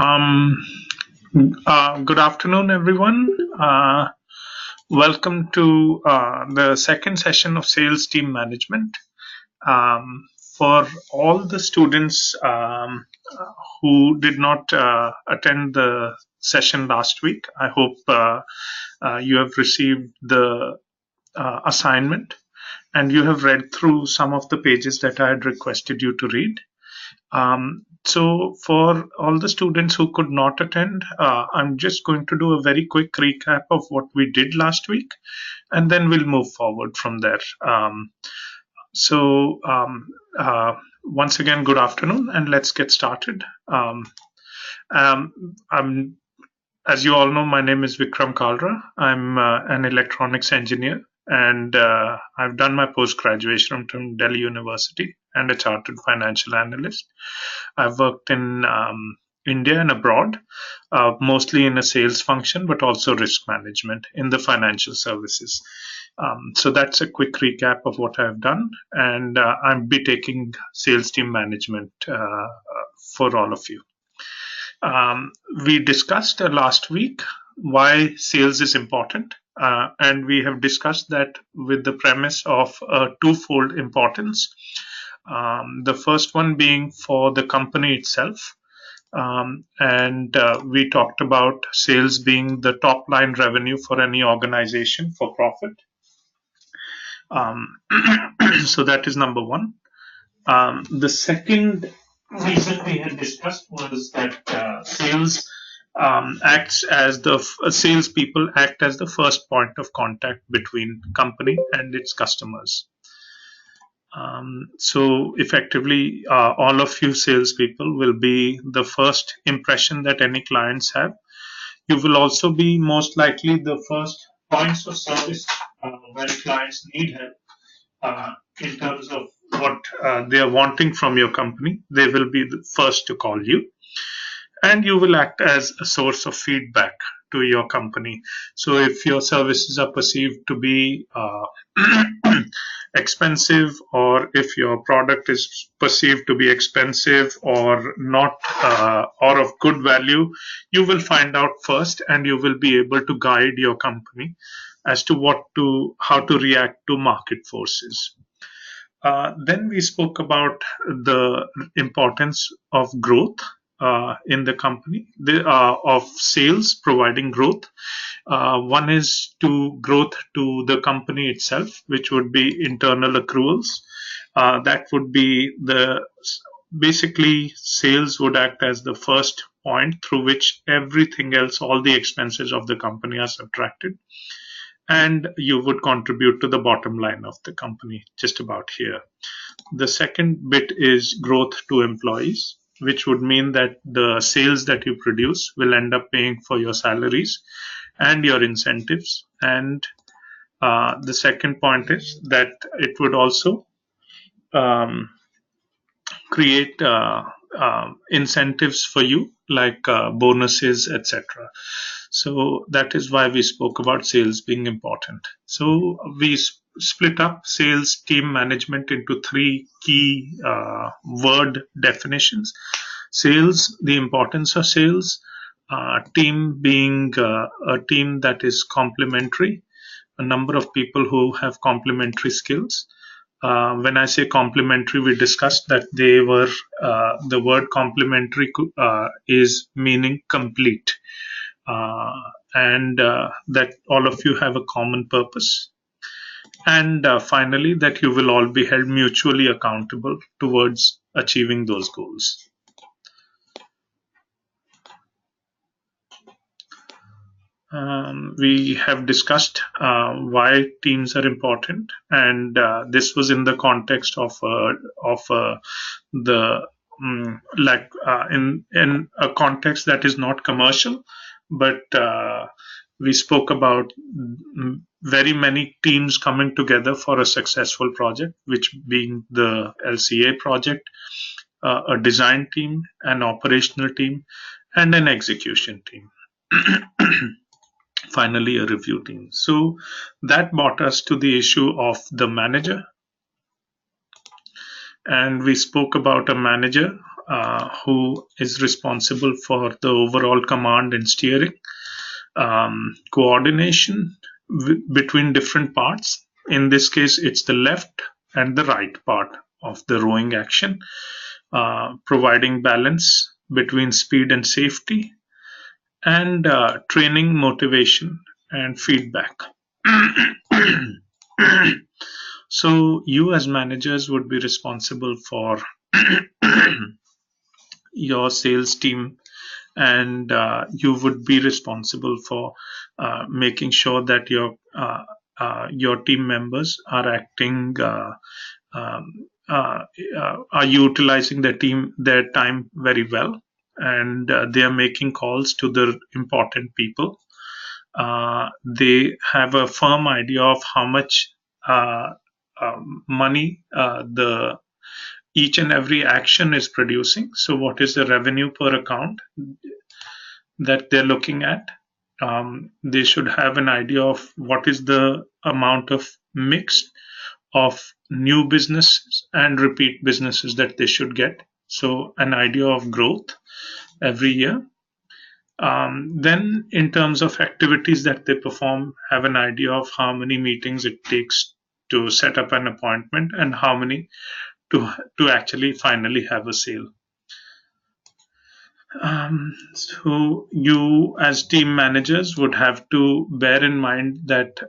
Um, Good afternoon, everyone. Welcome to the second session of Sales Team Management. Um, for all the students who did not attend the session last week, I hope you have received the assignment and you have read through some of the pages that I had requested you to read. So for all the students who could not attend, I'm just going to do a very quick recap of what we did last week, and then we'll move forward from there. So once again, good afternoon, and let's get started. I'm, as you all know, my name is Vikram Kalra. I'm an electronics engineer, and I've done my post graduation from Delhi University and a chartered financial analyst. I've worked in India and abroad, mostly in a sales function, but also risk management in the financial services. So that's a quick recap of what I've done, and I'll be taking sales team management for all of you. We discussed last week why sales is important, and we have discussed that with the premise of twofold importance. The first one being for the company itself. And we talked about sales being the top line revenue for any organization for profit. So that is number one. The second reason we had discussed was that sales acts as the salespeople act as the first point of contact between company and its customers. So effectively, all of you salespeople will be the first impression that any clients have. You will also be most likely the first points of service when clients need help in terms of what they are wanting from your company. They will be the first to call you, and you will act as a source of feedback to your company. So if your services are perceived to be expensive, or if your product is perceived to be expensive or not, or of good value, you will find out first, and you will be able to guide your company as to how to react to market forces. Then we spoke about the importance of growth in the company, of sales providing growth. One is to growth to the company itself, which would be internal accruals. That would be basically sales would act as the first point through which everything else, all the expenses of the company are subtracted, and you would contribute to the bottom line of the company just about here. The second bit is growth to employees, which would mean that the sales that you produce will end up paying for your salaries and your incentives. And the second point is that it would also um, create incentives for you, like bonuses, etc. So that is why we spoke about sales being important. So we split up sales team management into three key word definitions. Sales, the importance of sales, team being a team that is complementary, a number of people who have complementary skills. When I say complementary, we discussed that the word complementary is meaning complete, and that all of you have a common purpose. And finally, that you will all be held mutually accountable towards achieving those goals. We have discussed why teams are important, and this was in the context of the in a context that is not commercial, but we spoke about very many teams coming together for a successful project, which being the LCA project, a design team, an operational team, and an execution team. Finally, a review team. So that brought us to the issue of the manager. And we spoke about a manager who is responsible for the overall command and steering, coordination between different parts. In this case, it's the left and the right part of the rowing action, providing balance between speed and safety, and training, motivation, and feedback. So you as managers would be responsible for your sales team, and you would be responsible for making sure that your team members are acting are utilizing their time very well, and they are making calls to the important people. They have a firm idea of how much money the each and every action is producing. So what is the revenue per account that they're looking at? They should have an idea of what is the amount of mix of new businesses and repeat businesses that they should get. So an idea of growth every year. Then in terms of activities that they perform, have an idea of how many meetings it takes to set up an appointment and how many to actually finally have a sale. So you as team managers would have to bear in mind that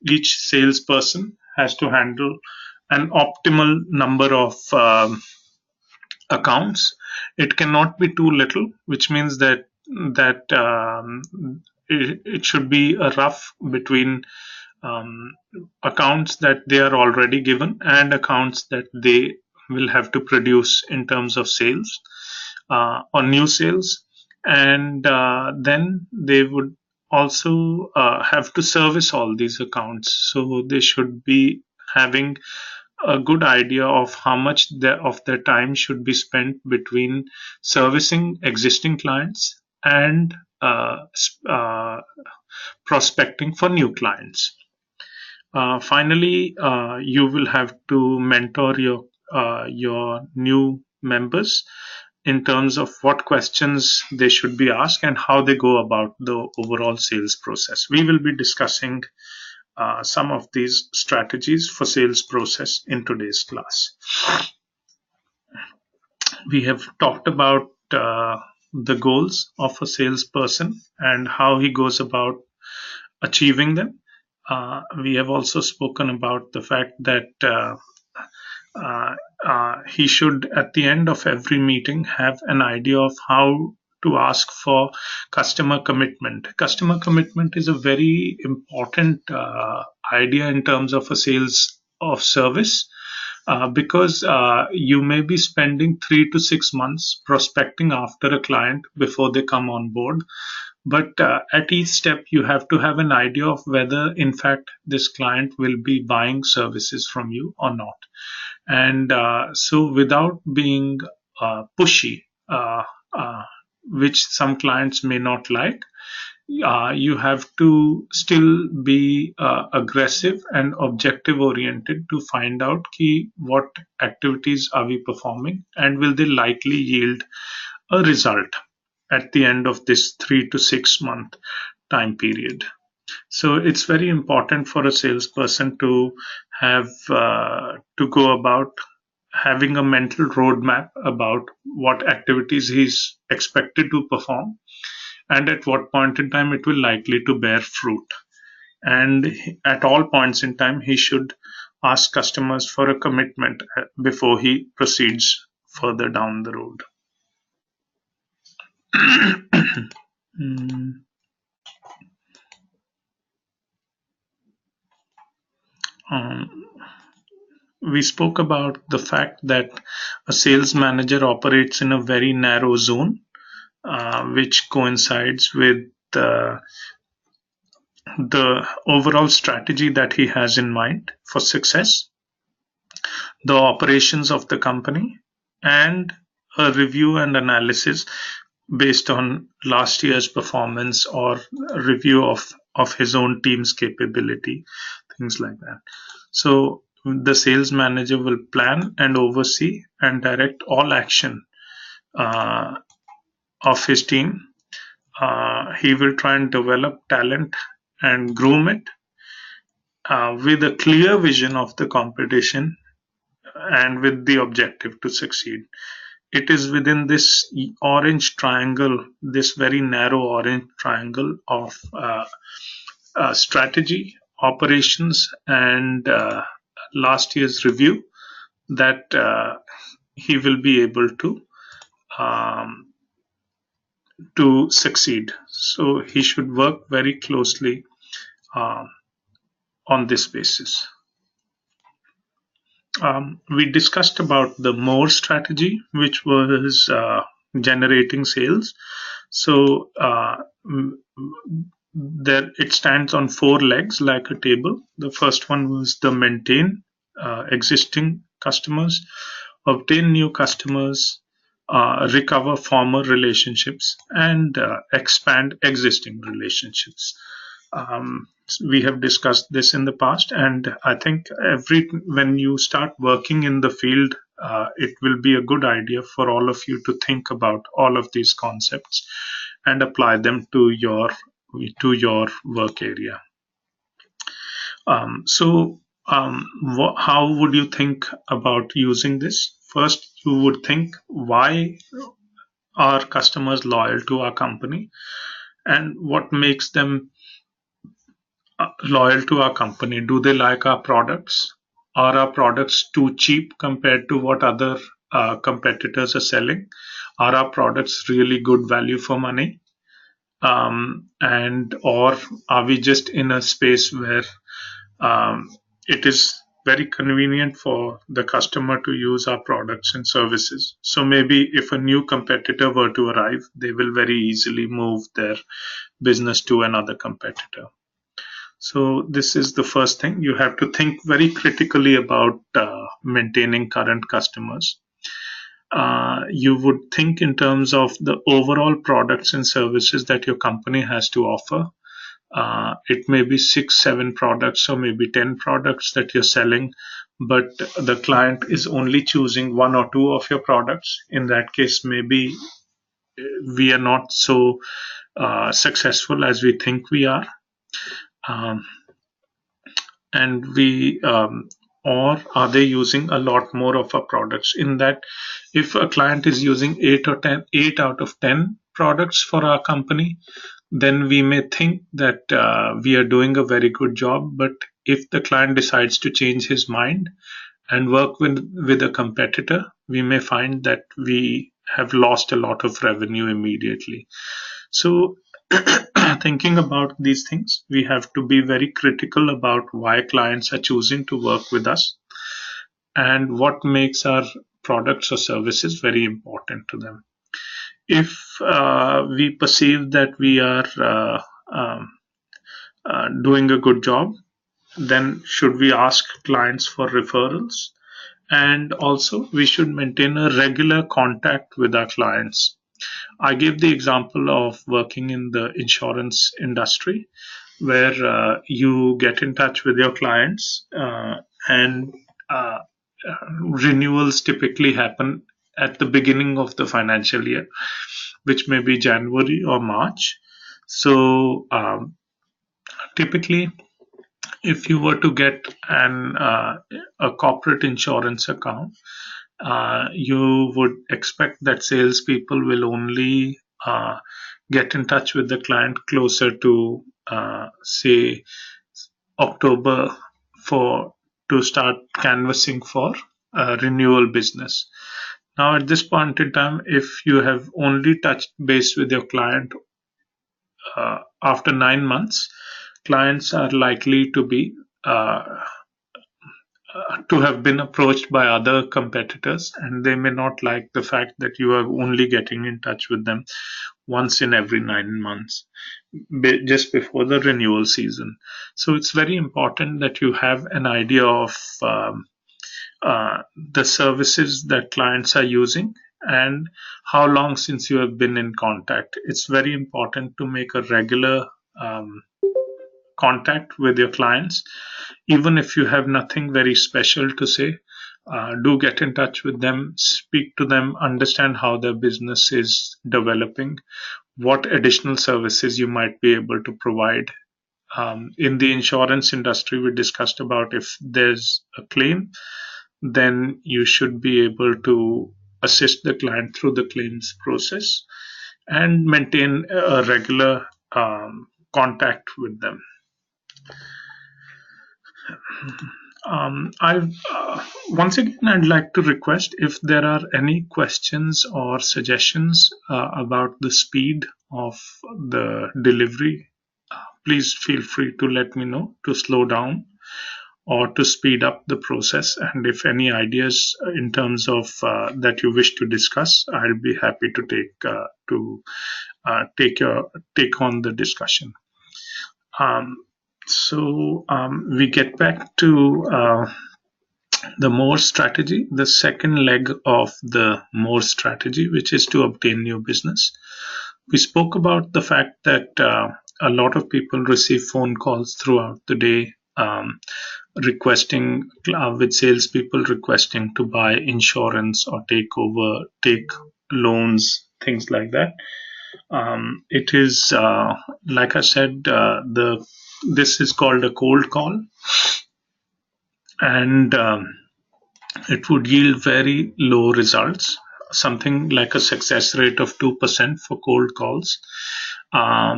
each salesperson has to handle an optimal number of accounts. It cannot be too little, which means that it should be a rough between accounts that they are already given and accounts that they will have to produce in terms of sales or new sales, and then they would also have to service all these accounts. So they should be having a good idea of how much of their time should be spent between servicing existing clients and prospecting for new clients. Finally, you will have to mentor your new members in terms of what questions they should be asked and how they go about the overall sales process. We will be discussing some of these strategies for sales process in today's class. We have talked about the goals of a salesperson and how he goes about achieving them. We have also spoken about the fact that he should, at the end of every meeting, have an idea of how to ask for customer commitment. Customer commitment is a very important idea in terms of a sales of service, because you may be spending 3 to 6 months prospecting after a client before they come on board. But at each step, you have to have an idea of whether, in fact, this client will be buying services from you or not. And so without being pushy, which some clients may not like, you have to still be aggressive and objective oriented to find out what activities are we performing and will they likely yield a result at the end of this 3 to 6 month time period. So it's very important for a salesperson to have to go about having a mental roadmap about what activities he's expected to perform and at what point in time it will likely to bear fruit. And at all points in time, he should ask customers for a commitment before he proceeds further down the road. We spoke about the fact that a sales manager operates in a very narrow zone, which coincides with the overall strategy that he has in mind for success, the operations of the company, and a review and analysis based on last year's performance or a review of his own team's capability, things like that. So the sales manager will plan and oversee and direct all action uh, of his team. He will try and develop talent and groom it with a clear vision of the competition and with the objective to succeed. It is within this orange triangle, this very narrow orange triangle of strategy, operations, and last year's review that he will be able um, to succeed. So he should work very closely uh, on this basis. We discussed about the more strategy, which was generating sales. So there it stands on four legs like a table. The first one was the maintain existing customers, obtain new customers, recover former relationships, and expand existing relationships. We have discussed this in the past, and I think when you start working in the field, it will be a good idea for all of you to think about all of these concepts and apply them to your work area. How would you think about using this? First, you would think, why are customers loyal to our company, and what makes them loyal to our company? Do they like our products? Are our products too cheap compared to what other competitors are selling? Are our products really good value for money? And or are we just in a space where it is very convenient for the customer to use our products and services? So maybe if a new competitor were to arrive, they will very easily move their business to another competitor. So this is the first thing. You have to think very critically about maintaining current customers. You would think in terms of the overall products and services that your company has to offer. It may be 6, 7 products, or maybe 10 products that you're selling, but the client is only choosing 1 or 2 of your products. In that case, maybe we are not so successful as we think we are. And or are they using a lot more of our products? In that, if a client is using 8 out of 10 products for our company, then we may think that we are doing a very good job. But if the client decides to change his mind and work with a competitor, we may find that we have lost a lot of revenue immediately. So thinking about these things, we have to be very critical about why clients are choosing to work with us and what makes our products or services very important to them. If we perceive that we are doing a good job, then should we ask clients for referrals? And also, we should maintain a regular contact with our clients. I gave the example of working in the insurance industry, where you get in touch with your clients, and renewals typically happen at the beginning of the financial year, which may be January or March. So typically, if you were to get a corporate insurance account, you would expect that salespeople will only get in touch with the client closer to, say, October, to start canvassing for renewal business. Now, at this point in time, if you have only touched base with your client after 9 months, clients are likely to be to have been approached by other competitors, and they may not like the fact that you are only getting in touch with them once in every 9 months, just before the renewal season. So it's very important that you have an idea of the services that clients are using and how long since you have been in contact. It's very important to make a regular contact with your clients, even if you have nothing very special to say. Do get in touch with them, speak to them, understand how their business is developing, what additional services you might be able to provide. In the insurance industry, we discussed about if there's a claim, then you should be able to assist the client through the claims process and maintain a regular contact with them. I've Once again, I'd like to request if there are any questions or suggestions about the speed of the delivery. Please feel free to let me know to slow down or to speed up the process. And if any ideas in terms of that you wish to discuss, I'll be happy to take on the discussion. We get back to the more strategy, the second leg of the more strategy, which is to obtain new business. We spoke about the fact that a lot of people receive phone calls throughout the day, requesting with salespeople requesting to buy insurance or take loans, things like that. It is like I said, this is called a cold call, and it would yield very low results, something like a success rate of 2% for cold calls. I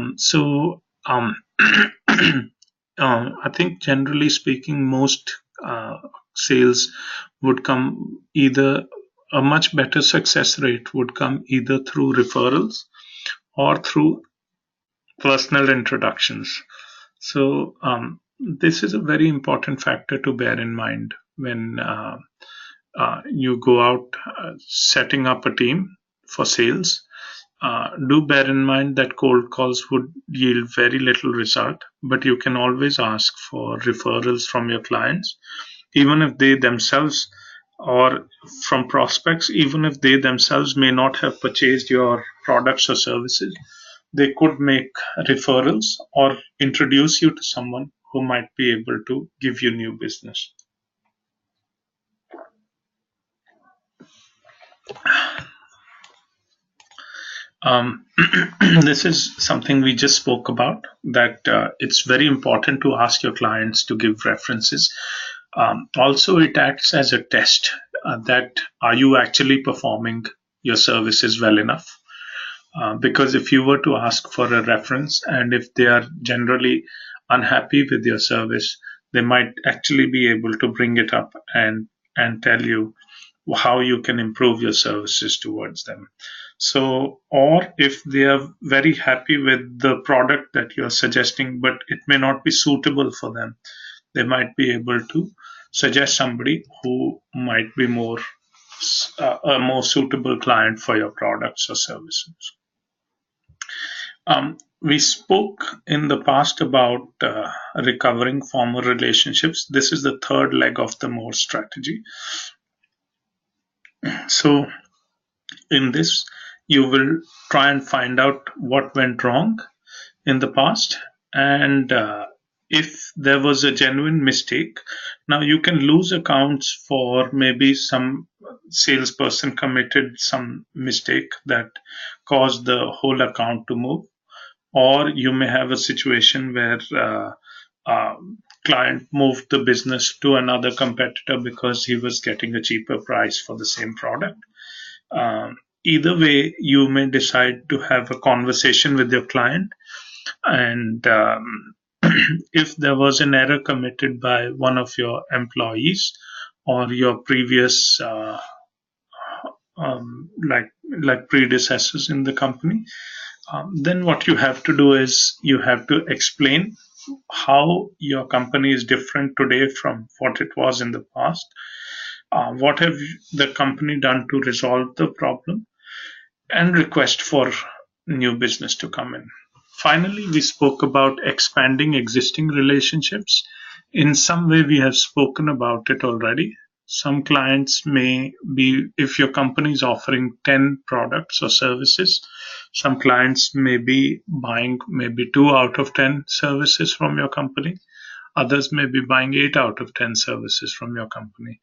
think generally speaking, most sales would come either a much better success rate would come either through referrals or through personal introductions. So this is a very important factor to bear in mind when you go out setting up a team for sales. Do bear in mind that cold calls would yield very little result, but you can always ask for referrals from your clients, even if they themselves, or from prospects, even if they themselves may not have purchased your products or services. They could make referrals or introduce you to someone who might be able to give you new business. This is something we just spoke about, that it's very important to ask your clients to give references. Also, it acts as a test that are you actually performing your services well enough? Because if you were to ask for a reference and if they are generally unhappy with your service, they might actually be able to bring it up and tell you how you can improve your services towards them. So, or if they are very happy with the product that you're suggesting, but it may not be suitable for them, they might be able to suggest somebody who might be a more suitable client for your products or services. We spoke in the past about recovering former relationships. This is the third leg of the more strategy. So, in this, you will try and find out what went wrong in the past, and if there was a genuine mistake. Now you can lose accounts for maybe some salesperson committed some mistake that caused the whole account to move, or you may have a situation where client moved the business to another competitor because he was getting a cheaper price for the same product. Either way, you may decide to have a conversation with your client, and if there was an error committed by one of your employees or your previous like predecessors in the company, then what you have to do is you have to explain how your company is different today from what it was in the past. What have the company done to resolve the problem, and request for new business to come in. Finally, we spoke about expanding existing relationships. In some way, we have spoken about it already. Some clients may be, if your company is offering 10 products or services, some clients may be buying maybe 2 out of 10 services from your company. Others may be buying 8 out of 10 services from your company.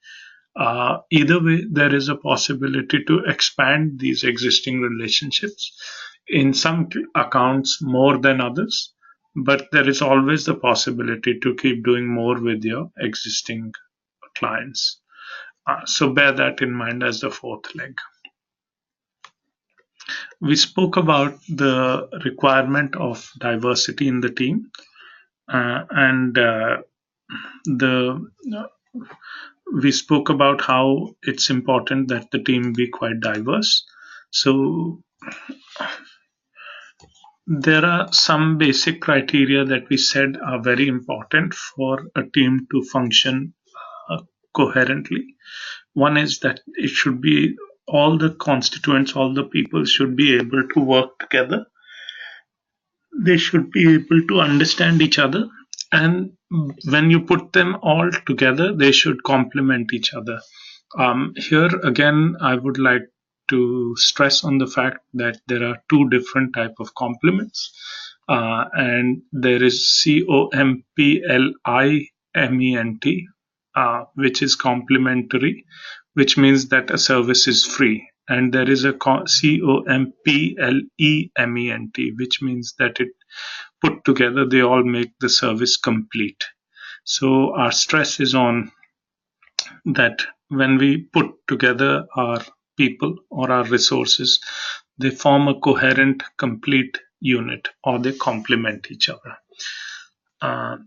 Either way, there is a possibility to expand these existing relationships. In some accounts, more than others, but there is always the possibility to keep doing more with your existing clients. So bear that in mind as the fourth leg. We spoke about the requirement of diversity in the team, and the we spoke about how it's important that the team be quite diverse. So there are some basic criteria that we said are very important for a team to function coherently. One is that it should be all the constituents, all the people should be able to work together. They should be able to understand each other, and when you put them all together, they should complement each other. Here again, I would like to stress on the fact that there are two different type of complements, and there is COMPLIMENT, which is complementary, which means that a service is free, and there is a COMPLEMENT, which means that it put together they all make the service complete. So our stress is on that when we put together our people or our resources, they form a coherent, complete unit, or they complement each other. Uh,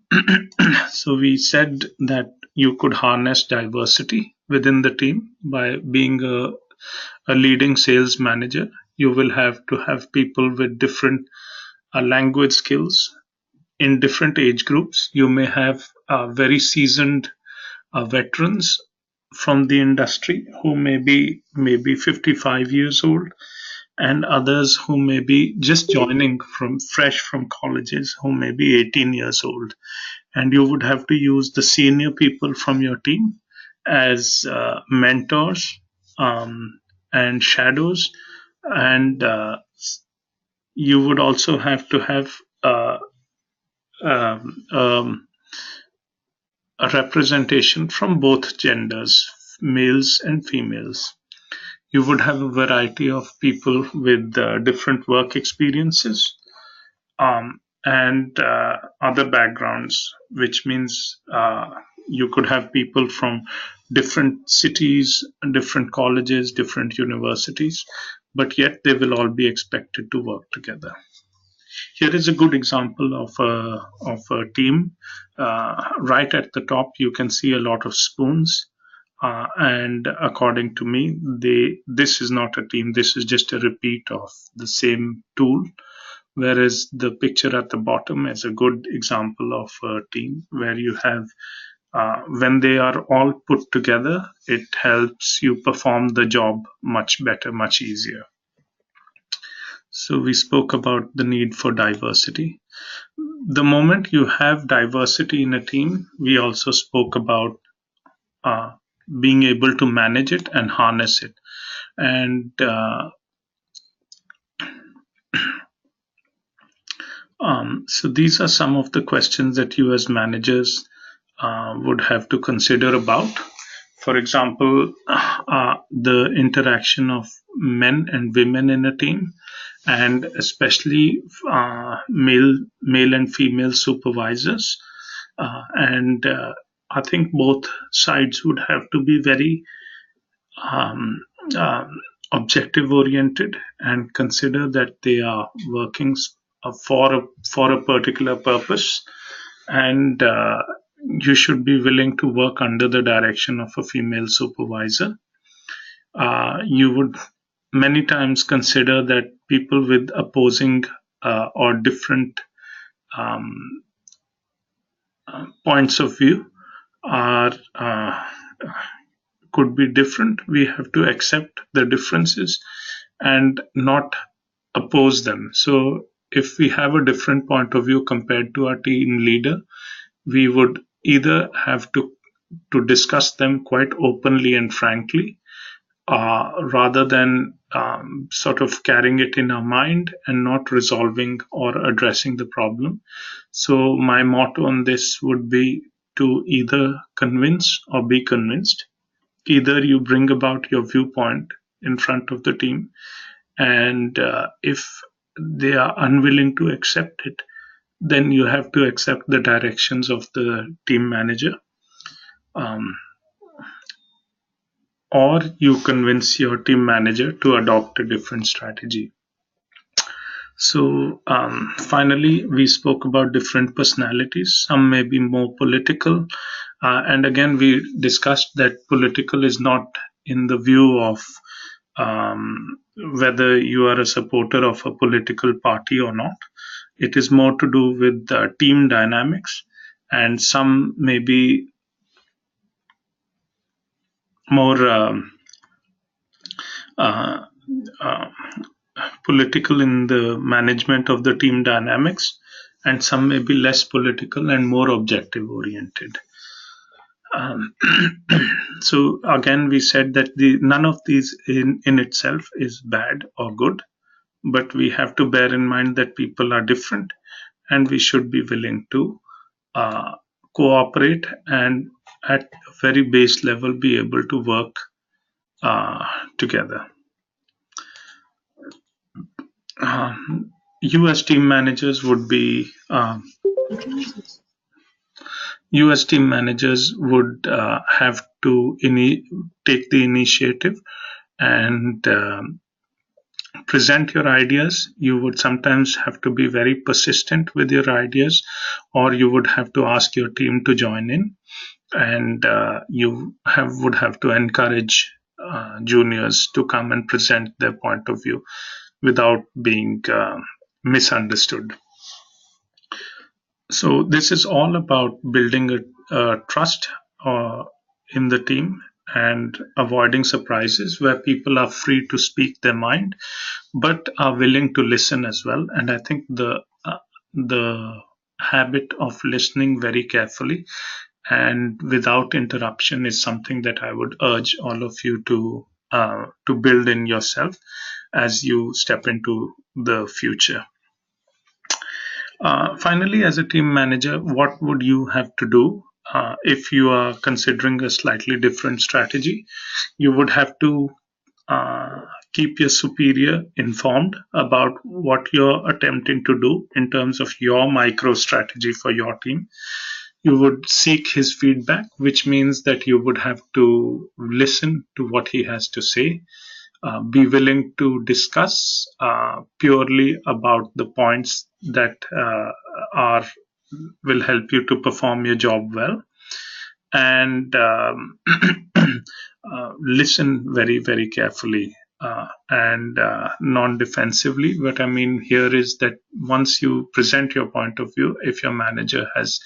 so we said that you could harness diversity within the team by being a leading sales manager. You will have to have people with different language skills in different age groups. You may have very seasoned veterans from the industry who may be maybe 55 years old, and others who may be just joining from fresh from colleges who may be 18 years old. And you would have to use the senior people from your team as mentors, and shadows, and you would also have to have um, um, a representation from both genders, males and females. You would have a variety of people with different work experiences, and other backgrounds, which means you could have people from different cities, different colleges, different universities, but yet they will all be expected to work together. Here is a good example of a team. Right at the top, you can see a lot of spoons. And according to me, this is not a team. This is just a repeat of the same tool. Whereas the picture at the bottom is a good example of a team where you have, when they are all put together, it helps you perform the job much better, much easier. So we spoke about the need for diversity. The moment you have diversity in a team, we also spoke about uh, being able to manage it and harness it. And so these are some of the questions that you as managers would have to consider about. For example, the interaction of men and women in a team, and especially male and female supervisors. And I think both sides would have to be very um, objective oriented and consider that they are working for a particular purpose, and you should be willing to work under the direction of a female supervisor. You would many times consider that people with opposing or different um, points of view are could be different. We have to accept the differences and not oppose them. So if we have a different point of view compared to our team leader, we would either have to discuss them quite openly and frankly, rather than sort of carrying it in our mind and not resolving or addressing the problem. So my motto on this would be to either convince or be convinced. Either you bring about your viewpoint in front of the team, and if they are unwilling to accept it, then you have to accept the directions of the team manager, um, or you convince your team manager to adopt a different strategy. So, finally, we spoke about different personalities. Some may be more political. And again, we discussed that political is not in the view of whether you are a supporter of a political party or not. It is more to do with team dynamics. And some may be more uh, uh, political in the management of the team dynamics, and some may be less political and more objective oriented. Um, so again, we said that none of these in itself is bad or good, but we have to bear in mind that people are different, and we should be willing to uh, cooperate and at a very base level be able to work together. US team managers would be US team managers would have to take the initiative and present your ideas. You would sometimes have to be very persistent with your ideas, or you would have to ask your team to join in, and would have to encourage juniors to come and present their point of view without being misunderstood. So this is all about building a trust in the team and avoiding surprises where people are free to speak their mind but are willing to listen as well. And I think the habit of listening very carefully and without interruption is something that I would urge all of you to build in yourself as you step into the future. Finally, as a team manager, what would you have to do if you are considering a slightly different strategy? You would have to keep your superior informed about what you're attempting to do in terms of your micro strategy for your team. You would seek his feedback, which means that you would have to listen to what he has to say, be willing to discuss purely about the points that are will help you to perform your job well, and listen very very carefully and non-defensively. What I mean here is that once you present your point of view, if your manager has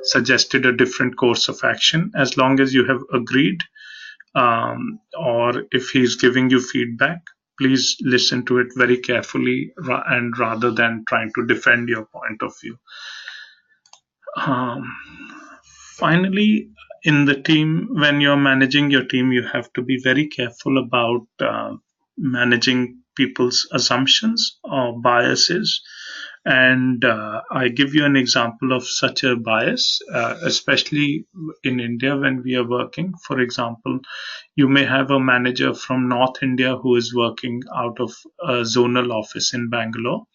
suggested a different course of action, as long as you have agreed, or if he's giving you feedback, please listen to it very carefully and rather than trying to defend your point of view. Um, Finally, in the team, when you're managing your team, you have to be very careful about managing people's assumptions or biases. And I give you an example of such a bias, especially in India when we are working. For example, you may have a manager from North India who is working out of a zonal office in Bangalore,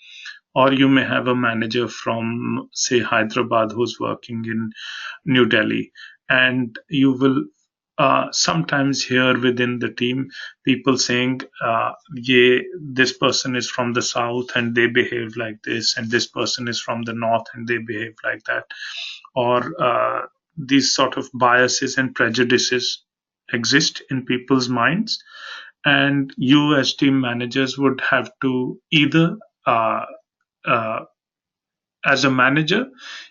or you may have a manager from, say, Hyderabad who's working in New Delhi. And you will sometimes hear within the team people saying, yeah, this person is from the south and they behave like this, and this person is from the north and they behave like that. Or these sort of biases and prejudices exist in people's minds. And you, as team managers, would have to either uh, uh, as a manager,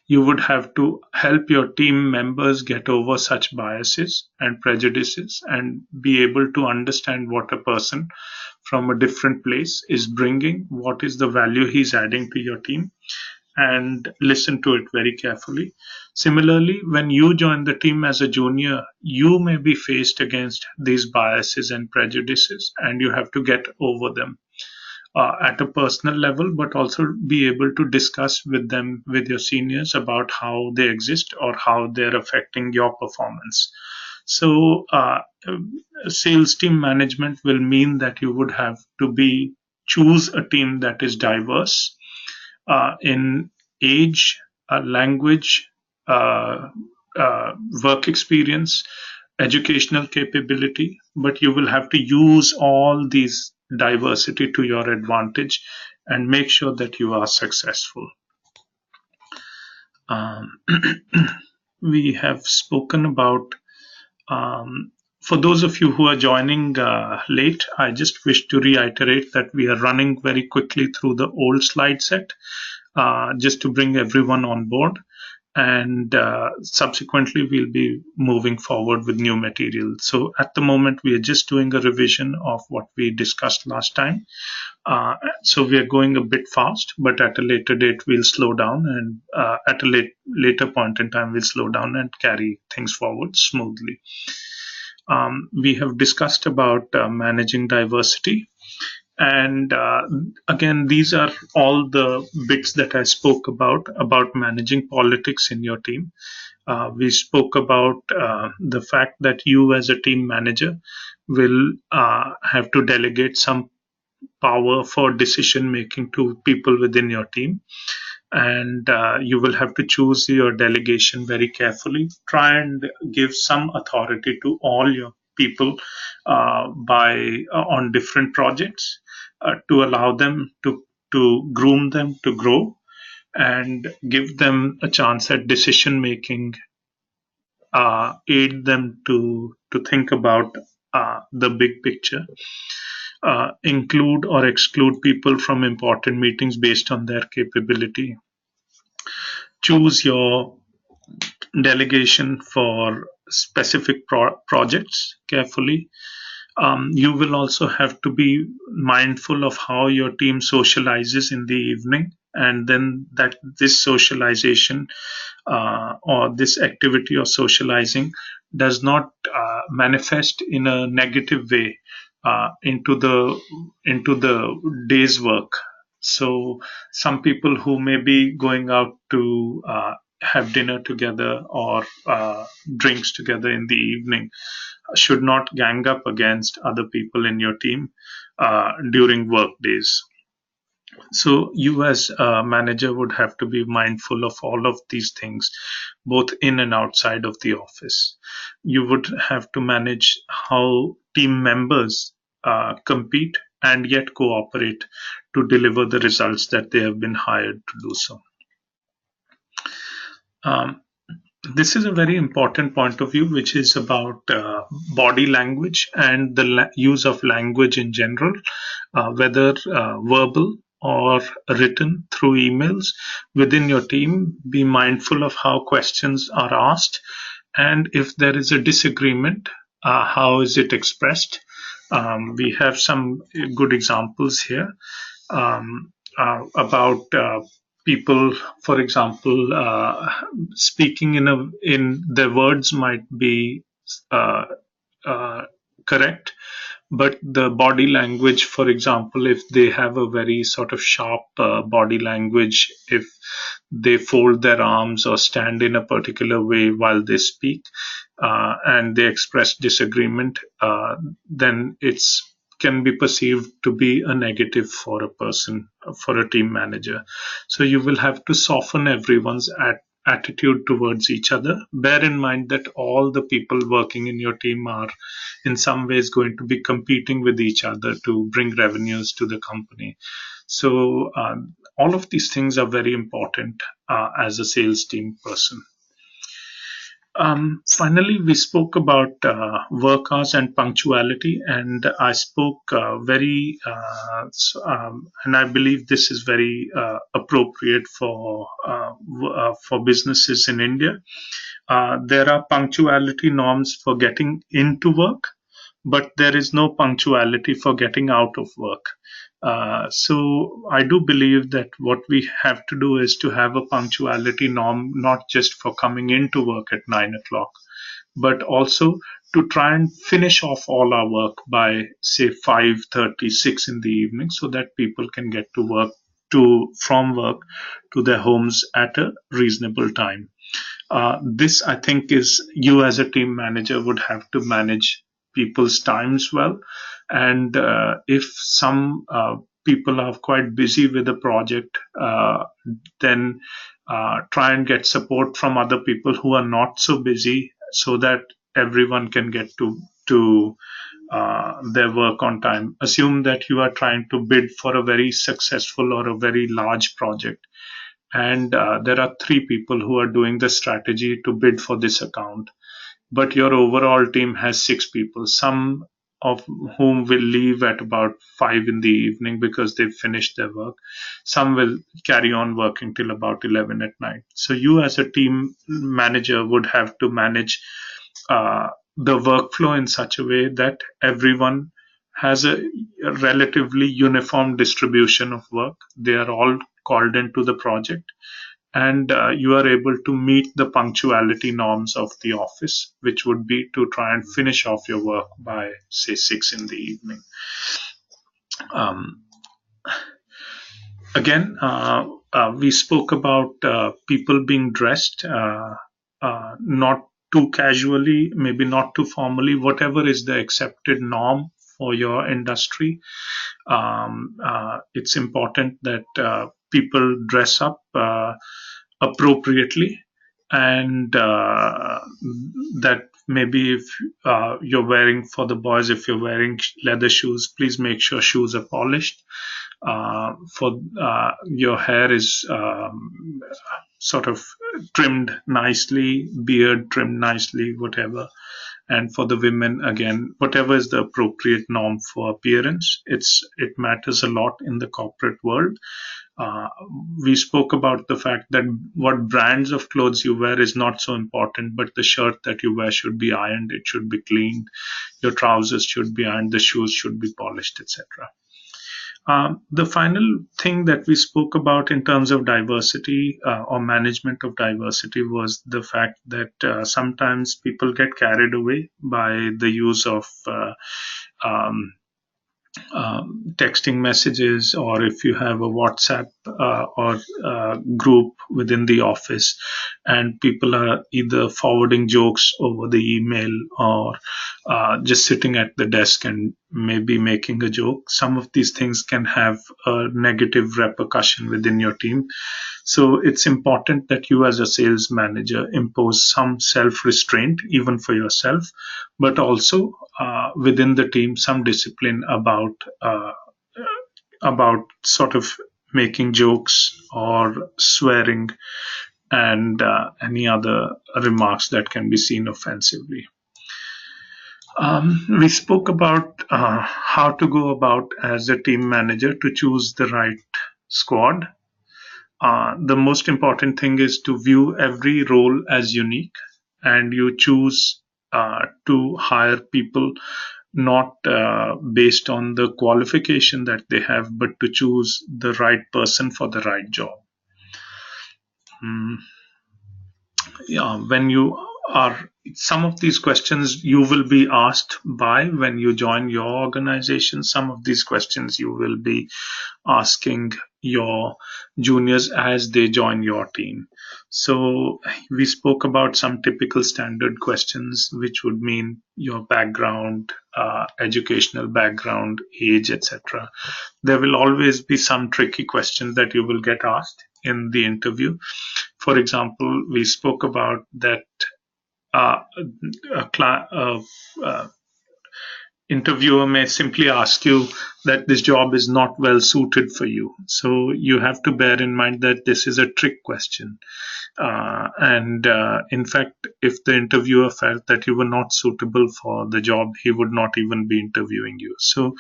you would have to help your team members get over such biases and prejudices and be able to understand what a person from a different place is bringing, what is the value he's adding to your team, and listen to it very carefully. Similarly, when you join the team as a junior, you may be faced against these biases and prejudices, and you have to get over them at a personal level, but also be able to discuss with them, with your seniors, about how they exist or how they're affecting your performance. So sales team management will mean that you would have to be choose a team that is diverse in age, language, uh, uh, work experience, educational capability, but you will have to use all these diversity to your advantage and make sure that you are successful. Um, we have spoken about, um, for those of you who are joining late, I just wish to reiterate that we are running very quickly through the old slide set just to bring everyone on board. And subsequently, we'll be moving forward with new material. So at the moment, we are just doing a revision of what we discussed last time. So we are going a bit fast, but at a later date, we'll slow down, and at a later point in time, we'll slow down and carry things forward smoothly. We have discussed about managing diversity. And again, these are all the bits that I spoke about managing politics in your team. We spoke about the fact that you, as a team manager, will have to delegate some power for decision making to people within your team. And you will have to choose your delegation very carefully. Try and give some authority to all your people by on different projects to allow them to groom them to grow and give them a chance at decision making, aid them to think about the big picture, include or exclude people from important meetings based on their capability. Choose your delegation for specific projects carefully. You will also have to be mindful of how your team socializes in the evening, and then that this socialization or this activity of socializing does not manifest in a negative way into the day's work. So some people who may be going out to have dinner together or drinks together in the evening should not gang up against other people in your team during work days. So you as a manager would have to be mindful of all of these things, both in and outside of the office. You would have to manage how team members compete and yet cooperate to deliver the results that they have been hired to do so. Um, this is a very important point of view, which is about body language and the use of language in general, whether verbal or written through emails within your team. Be mindful of how questions are asked, and if there is a disagreement, how is it expressed? We have some good examples here about people, for example, speaking in their words might be uh, uh, correct, but the body language, for example, if they have a very sort of sharp body language, if they fold their arms or stand in a particular way while they speak, and they express disagreement, then it's can be perceived to be a negative for a person, for a team manager. So you will have to soften everyone's attitude towards each other. Bear in mind that all the people working in your team are in some ways going to be competing with each other to bring revenues to the company. So all of these things are very important as a sales team person. Finally, we spoke about work hours and punctuality, and I spoke and I believe this is very appropriate for businesses in India. There are punctuality norms for getting into work, but there is no punctuality for getting out of work. So I do believe that what we have to do is to have a punctuality norm, not just for coming into work at 9 o'clock, but also to try and finish off all our work by say 5:36 in the evening, so that people can get to work to from work to their homes at a reasonable time. This, I think, is you as a team manager would have to manage people's times well. And if some people are quite busy with a project, then try and get support from other people who are not so busy, so that everyone can get to their work on time. Assume that you are trying to bid for a very successful or a very large project, and there are three people who are doing the strategy to bid for this account, but your overall team has six people, some of whom will leave at about 5 in the evening because they've finished their work. Some will carry on working till about 11 at night. So you as a team manager would have to manage the workflow in such a way that everyone has a relatively uniform distribution of work. They are all called into the project, and you are able to meet the punctuality norms of the office, which would be to try and finish off your work by, say, 6 in the evening. Um, Again, we spoke about people being dressed, not too casually, maybe not too formally, whatever is the accepted norm for your industry. It's important that people dress up appropriately, and that maybe if you're wearing, for the boys, if you're wearing leather shoes, please make sure shoes are polished. For your hair is sort of trimmed nicely, beard trimmed nicely, whatever. And for the women, again, whatever is the appropriate norm for appearance, it matters a lot in the corporate world. uh, we spoke about the fact that what brands of clothes you wear is not so important, but the shirt that you wear should be ironed, it should be cleaned, your trousers should be ironed, the shoes should be polished, etc. The final thing that we spoke about in terms of diversity or management of diversity was the fact that sometimes people get carried away by the use of um, texting messages, or if you have a WhatsApp or group within the office, and people are either forwarding jokes over the email, or just sitting at the desk and maybe making a joke. Some of these things can have a negative repercussion within your team. So it's important that you as a sales manager impose some self restraint, even for yourself, but also within the team some discipline about sort of making jokes or swearing, and any other remarks that can be seen offensively. We spoke about how to go about as a team manager to choose the right squad. The most important thing is to view every role as unique, and you choose to hire people not based on the qualification that they have, but to choose the right person for the right job. Mm, yeah, when you are, some of these questions you will be asked by when you join your organization. Some of these questions you will be asking your juniors as they join your team. So we spoke about some typical standard questions, which would mean your background, educational background, age, etc. There will always be some tricky questions that you will get asked in the interview. For example, we spoke about that uh, a, interviewer may simply ask you that this job is not well suited for you. So you have to bear in mind that this is a trick question. And in fact, if the interviewer felt that you were not suitable for the job, he would not even be interviewing you. So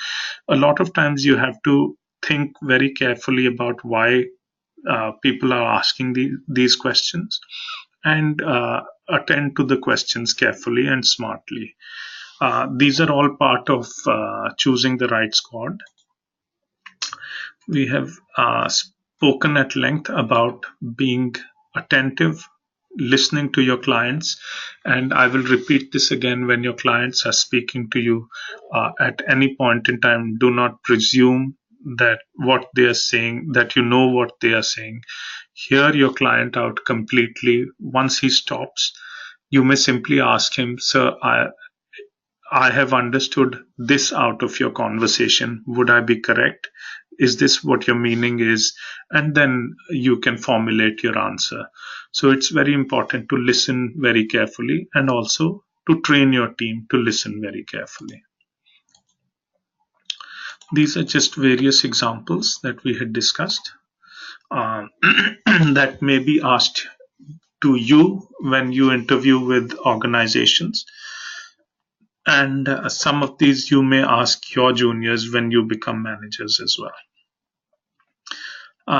a lot of times you have to think very carefully about why people are asking these questions, and attend to the questions carefully and smartly. These are all part of choosing the right squad. We have spoken at length about being attentive, listening to your clients, and I will repeat this again: when your clients are speaking to you at any point in time, do not presume that what they are saying, that you know what they are saying. hear your client out completely. Once he stops, you may simply ask him, "Sir, I have understood this out of your conversation. Would I be correct? Is this what your meaning is?" And then you can formulate your answer. So it's very important to listen very carefully, and also to train your team to listen very carefully. These are just various examples that we had discussed, that may be asked to you when you interview with organizations. And some of these you may ask your juniors when you become managers as well.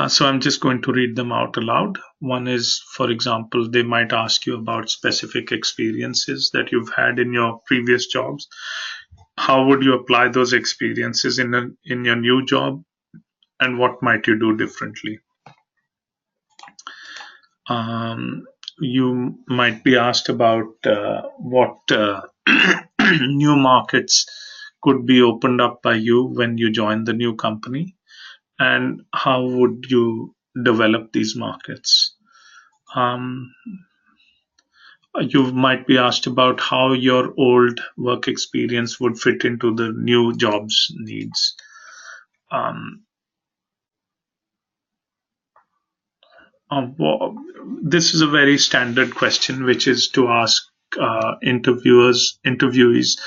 So I'm just going to read them out aloud. One is, for example, they might ask you about specific experiences that you've had in your previous jobs. How would you apply those experiences in your new job, and what might you do differently? You might be asked about what new markets could be opened up by you when you join the new company, and how would you develop these markets. Um, you might be asked about how your old work experience would fit into the new job's needs. Um, this is a very standard question, which is to ask interviewees,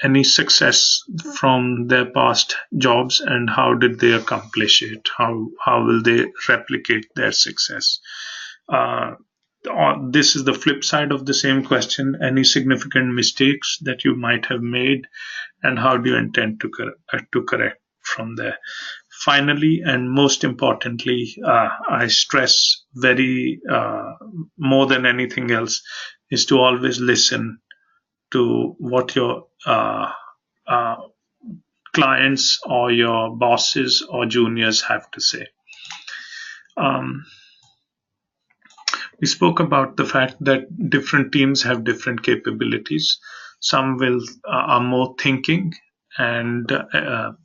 any success from their past jobs, and how did they accomplish it? How will they replicate their success? Uh, this is the flip side of the same question. Any significant mistakes that you might have made, and how do you intend to correct from there? Finally, and most importantly, I stress very more than anything else, is to always listen to what your uh, clients or your bosses or juniors have to say. Um, we spoke about the fact that different teams have different capabilities. Some will are more thinking and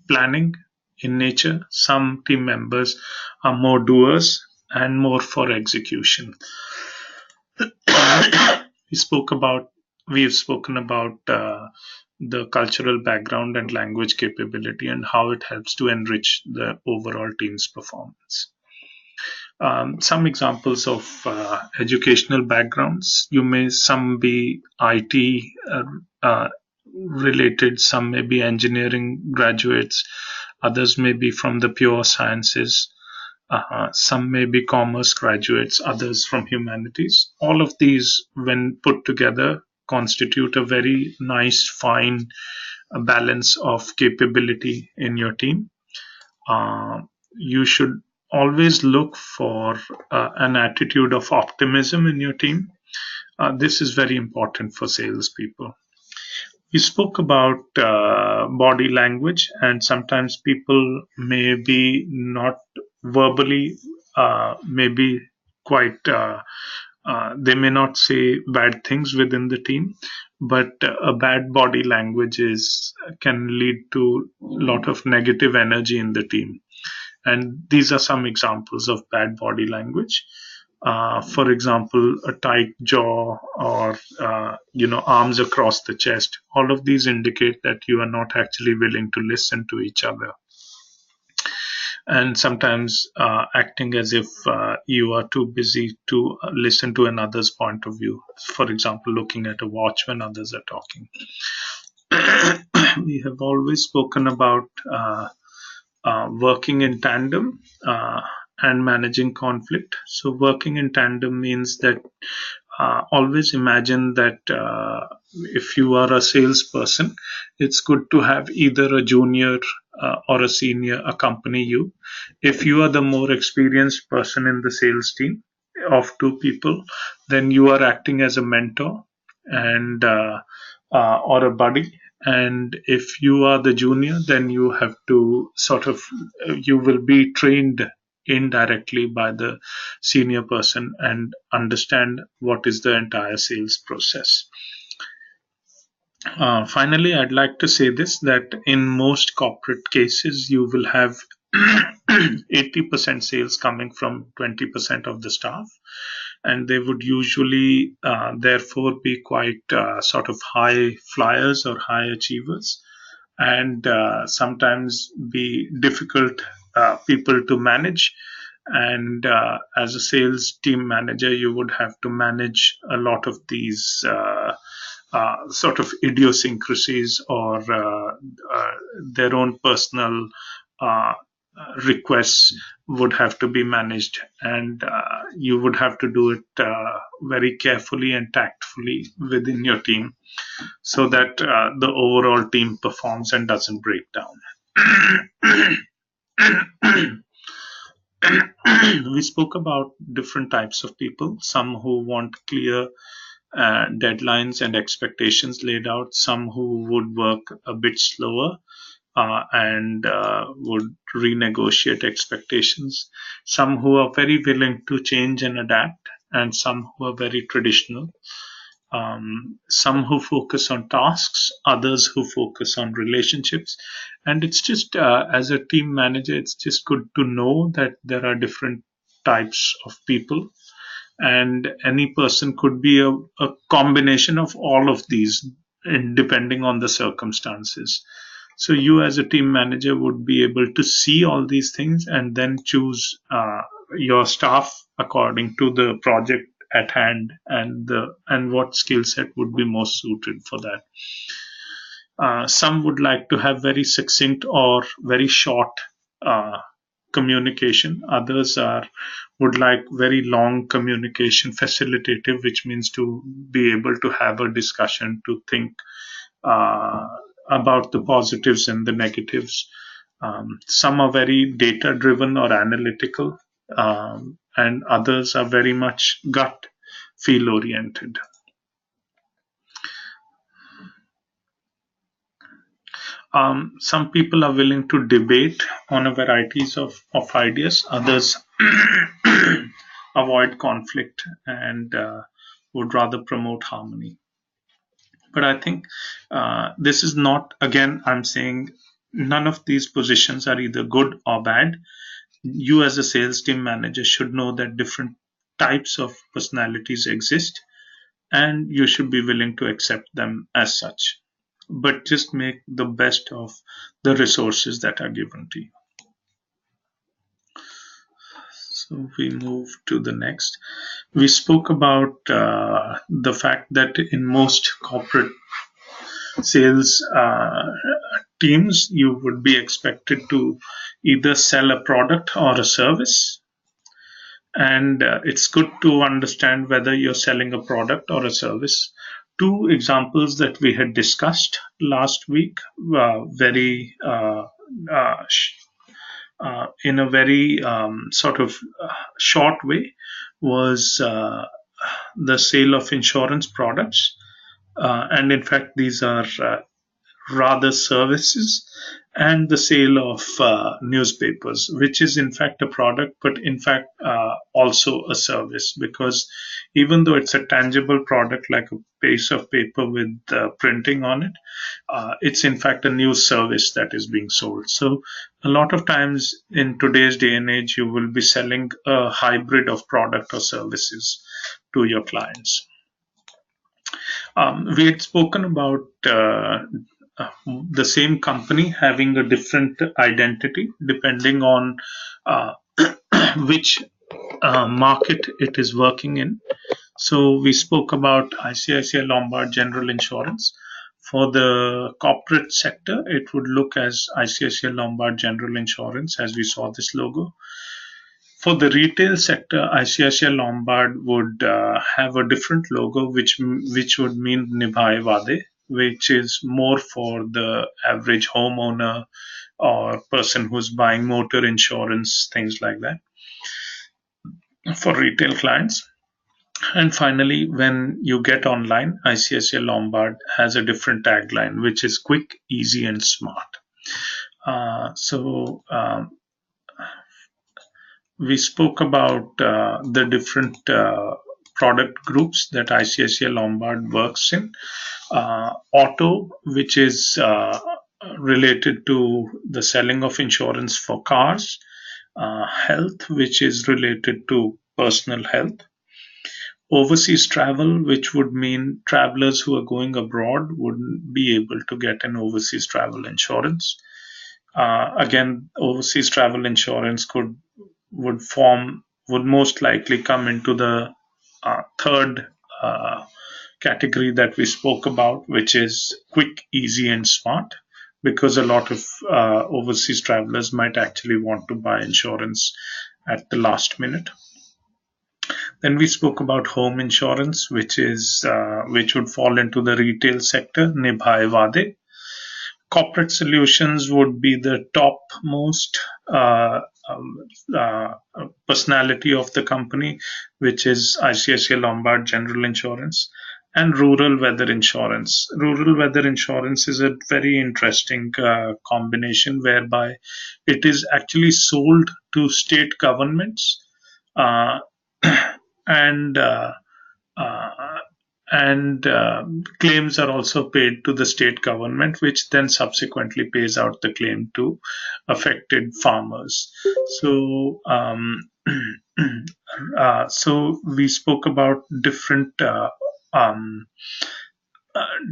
planning in nature. Some team members are more doers and more for execution. we spoke about we've spoken about the cultural background and language capability, and how it helps to enrich the overall team's performance. Some examples of educational backgrounds: some be IT related, some may be engineering graduates, others may be from the pure sciences, some may be commerce graduates, others from humanities. All of these, when put together, constitute a very nice, fine balance of capability in your team. You should always look for an attitude of optimism in your team. This is very important for salespeople. We spoke about body language, and sometimes people may be not verbally, maybe quite, they may not say bad things within the team, but a bad body language can lead to a lot of negative energy in the team. And these are some examples of bad body language. For example, a tight jaw, or arms across the chest. All of these indicate that you are not actually willing to listen to each other, and sometimes acting as if you are too busy to listen to another's point of view. For example, looking at a watch when others are talking. We have always spoken about working in tandem and managing conflict. So, working in tandem means that always imagine that if you are a salesperson, it's good to have either a junior or a senior accompany you. If you are the more experienced person in the sales team of two people, then you are acting as a mentor and or a buddy. And if you are the junior, then you have to you will be trained indirectly by the senior person and understand what is the entire sales process. Finally, I'd like to say this, that in most corporate cases, you will have 80% sales coming from 20% of the staff, and they would usually therefore be quite sort of high flyers or high achievers, and sometimes be difficult people to manage. And as a sales team manager, you would have to manage a lot of these sort of idiosyncrasies, or their own personal uh, requests would have to be managed, and you would have to do it very carefully and tactfully within your team, so that the overall team performs and doesn't break down. We spoke about different types of people, some who want clear deadlines and expectations laid out, some who would work a bit slower and would renegotiate expectations, some who are very willing to change and adapt, and some who are very traditional. Some who focus on tasks, others who focus on relationships. And it's just, as a team manager, it's just good to know that there are different types of people, and any person could be a combination of all of these, depending on the circumstances. So you as a team manager would be able to see all these things and then choose your staff according to the project at hand, and what skill set would be most suited for that. Some would like to have very succinct or very short uh, communication. Others would like very long communication, facilitative, which means to be able to have a discussion, to think uh, about the positives and the negatives. Some are very data driven or analytical, and others are very much gut feel oriented. Some people are willing to debate on a varieties of ideas. Others avoid conflict and would rather promote harmony. But I think this is not, again, I'm saying none of these positions are either good or bad. You, as a sales team manager, should know that different types of personalities exist, and you should be willing to accept them as such. But just make the best of the resources that are given to you. So we move to the next. We spoke about the fact that in most corporate sales teams, you would be expected to either sell a product or a service. And it's good to understand whether you're selling a product or a service. Two examples that we had discussed last week, very uh, in a very sort of short way, was the sale of insurance products. And in fact, these are rather services, and the sale of newspapers, which is in fact a product, but in fact also a service, because even though it's a tangible product like a piece of paper with printing on it, it's in fact a new service that is being sold. So a lot of times in today's day and age, you will be selling a hybrid of product or services to your clients. We had spoken about the same company having a different identity depending on uh, which market it is working in. So we spoke about ICICI Lombard General Insurance. For the corporate sector, it would look as ICICI Lombard General Insurance, as we saw this logo. For the retail sector, ICICI Lombard would have a different logo, which would mean Nibhaye Wade, which is more for the average homeowner or person who's buying motor insurance, things like that, for retail clients. And finally, when you get online, ICICI Lombard has a different tagline, which is quick, easy, and smart. We spoke about the different product groups that ICICI Lombard works in. Auto, which is related to the selling of insurance for cars. health, which is related to personal health. Overseas travel, which would mean travelers who are going abroad wouldn't be able to get an overseas travel insurance. Again, overseas travel insurance would most likely come into the third category that we spoke about, which is quick, easy, and smart, because a lot of overseas travelers might actually want to buy insurance at the last minute. Then we spoke about home insurance, which would fall into the retail sector, Nibhaye Wade. Corporate solutions would be the topmost personality of the company, which is ICICI Lombard General Insurance, and rural weather insurance. Rural weather insurance is a very interesting combination whereby it is actually sold to state governments, uh, and uh, claims are also paid to the state government, which then subsequently pays out the claim to affected farmers. So, so we spoke about um,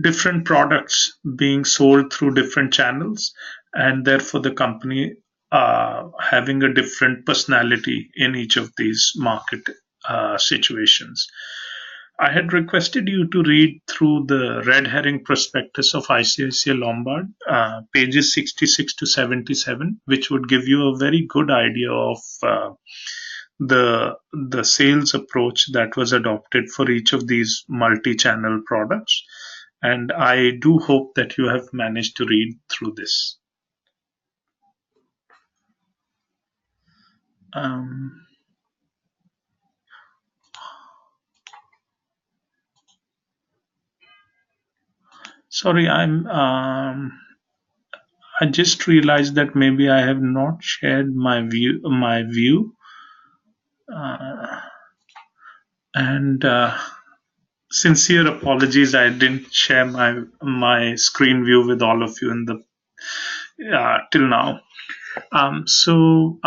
different products being sold through different channels, and therefore the company having a different personality in each of these market situations. I had requested you to read through the red herring prospectus of ICICI Lombard, pages 66 to 77, which would give you a very good idea of the sales approach that was adopted for each of these multi-channel products. And I do hope that you have managed to read through this. Um, Sorry, I just realized that maybe I have not shared my view, uh, and sincere apologies. I didn't share my screen view with all of you in the till now. So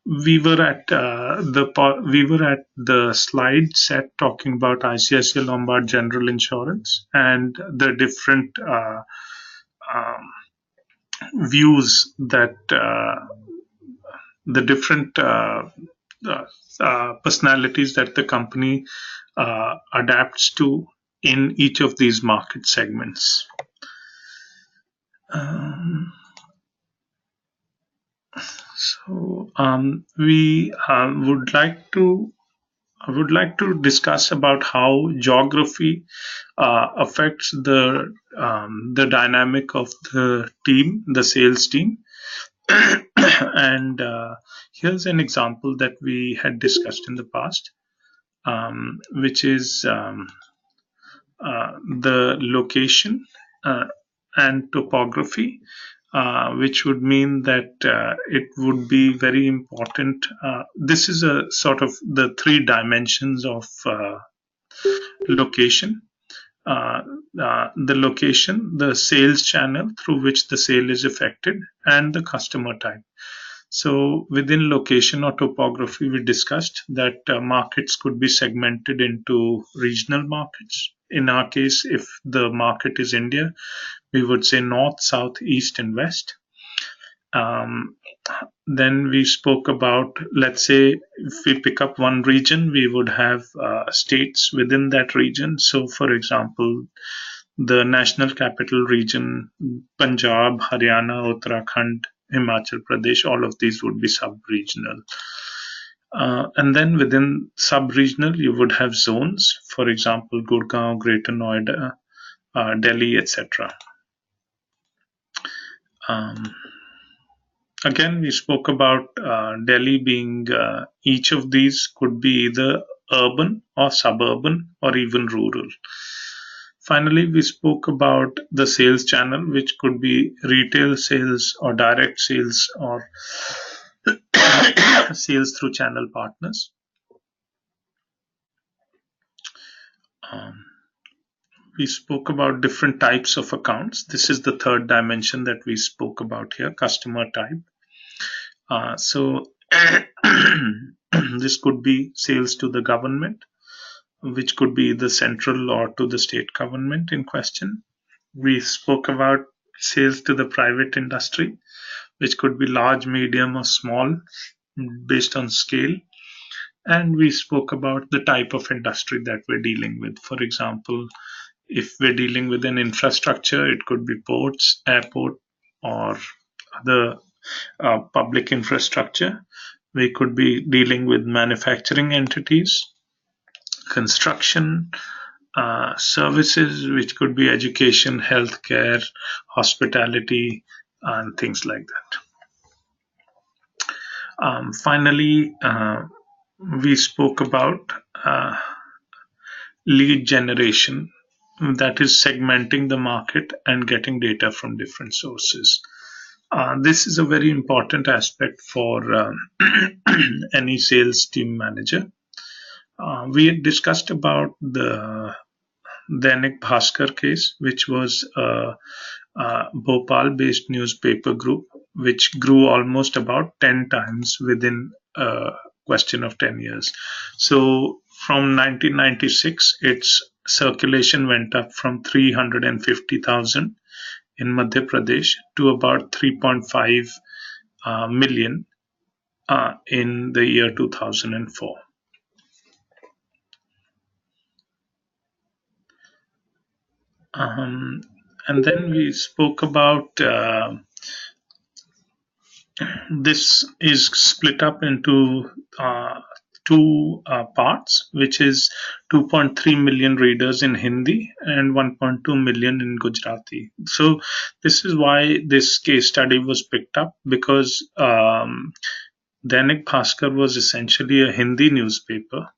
we were at the slide set talking about ICICI Lombard General Insurance and the different um, views that the different personalities that the company adapts to in each of these market segments. Um, we would like to discuss about how geography affects the dynamic of the team, the sales team. And here's an example that we had discussed in the past, which is the location and topography, which would mean that it would be very important. This is a sort of the three dimensions of location. The location, the sales channel through which the sale is effected, and the customer type. So within location or topography, we discussed that markets could be segmented into regional markets. In our case, if the market is India, we would say north, south, east, and west. Um, then we spoke about, let's say, if we pick up one region, we would have states within that region. So, for example, the national capital region, Punjab, Haryana, Uttarakhand, Himachal Pradesh, all of these would be sub-regional. And then within sub-regional, you would have zones, for example, Gurgaon, Greater Noida, Delhi, etc. Again, we spoke about Delhi being each of these could be either urban or suburban or even rural. Finally, we spoke about the sales channel, which could be retail sales or direct sales or sales through channel partners. Um, we spoke about different types of accounts. This is the third dimension that we spoke about here, customer type. So This could be sales to the government, which could be the central or to the state government in question. We spoke about sales to the private industry, which could be large, medium, or small based on scale. And we spoke about the type of industry that we're dealing with. For example, if we're dealing with an infrastructure, it could be ports, airport, or other public infrastructure. We could be dealing with manufacturing entities, construction, services, which could be education, healthcare, hospitality, and things like that. Finally, we spoke about lead generation, that is segmenting the market and getting data from different sources. This is a very important aspect for any sales team manager. We had discussed about the Dainik Bhaskar case, which was a Bhopal-based newspaper group, which grew almost about 10 times within a question of 10 years. So from 1996, its circulation went up from 350,000 in Madhya Pradesh to about 3.5 million in the year 2004. And then we spoke about this is split up into two parts, which is 2.3 million readers in Hindi and 1.2 million in Gujarati. So this is why this case study was picked up, because Dainik Bhaskar was essentially a Hindi newspaper,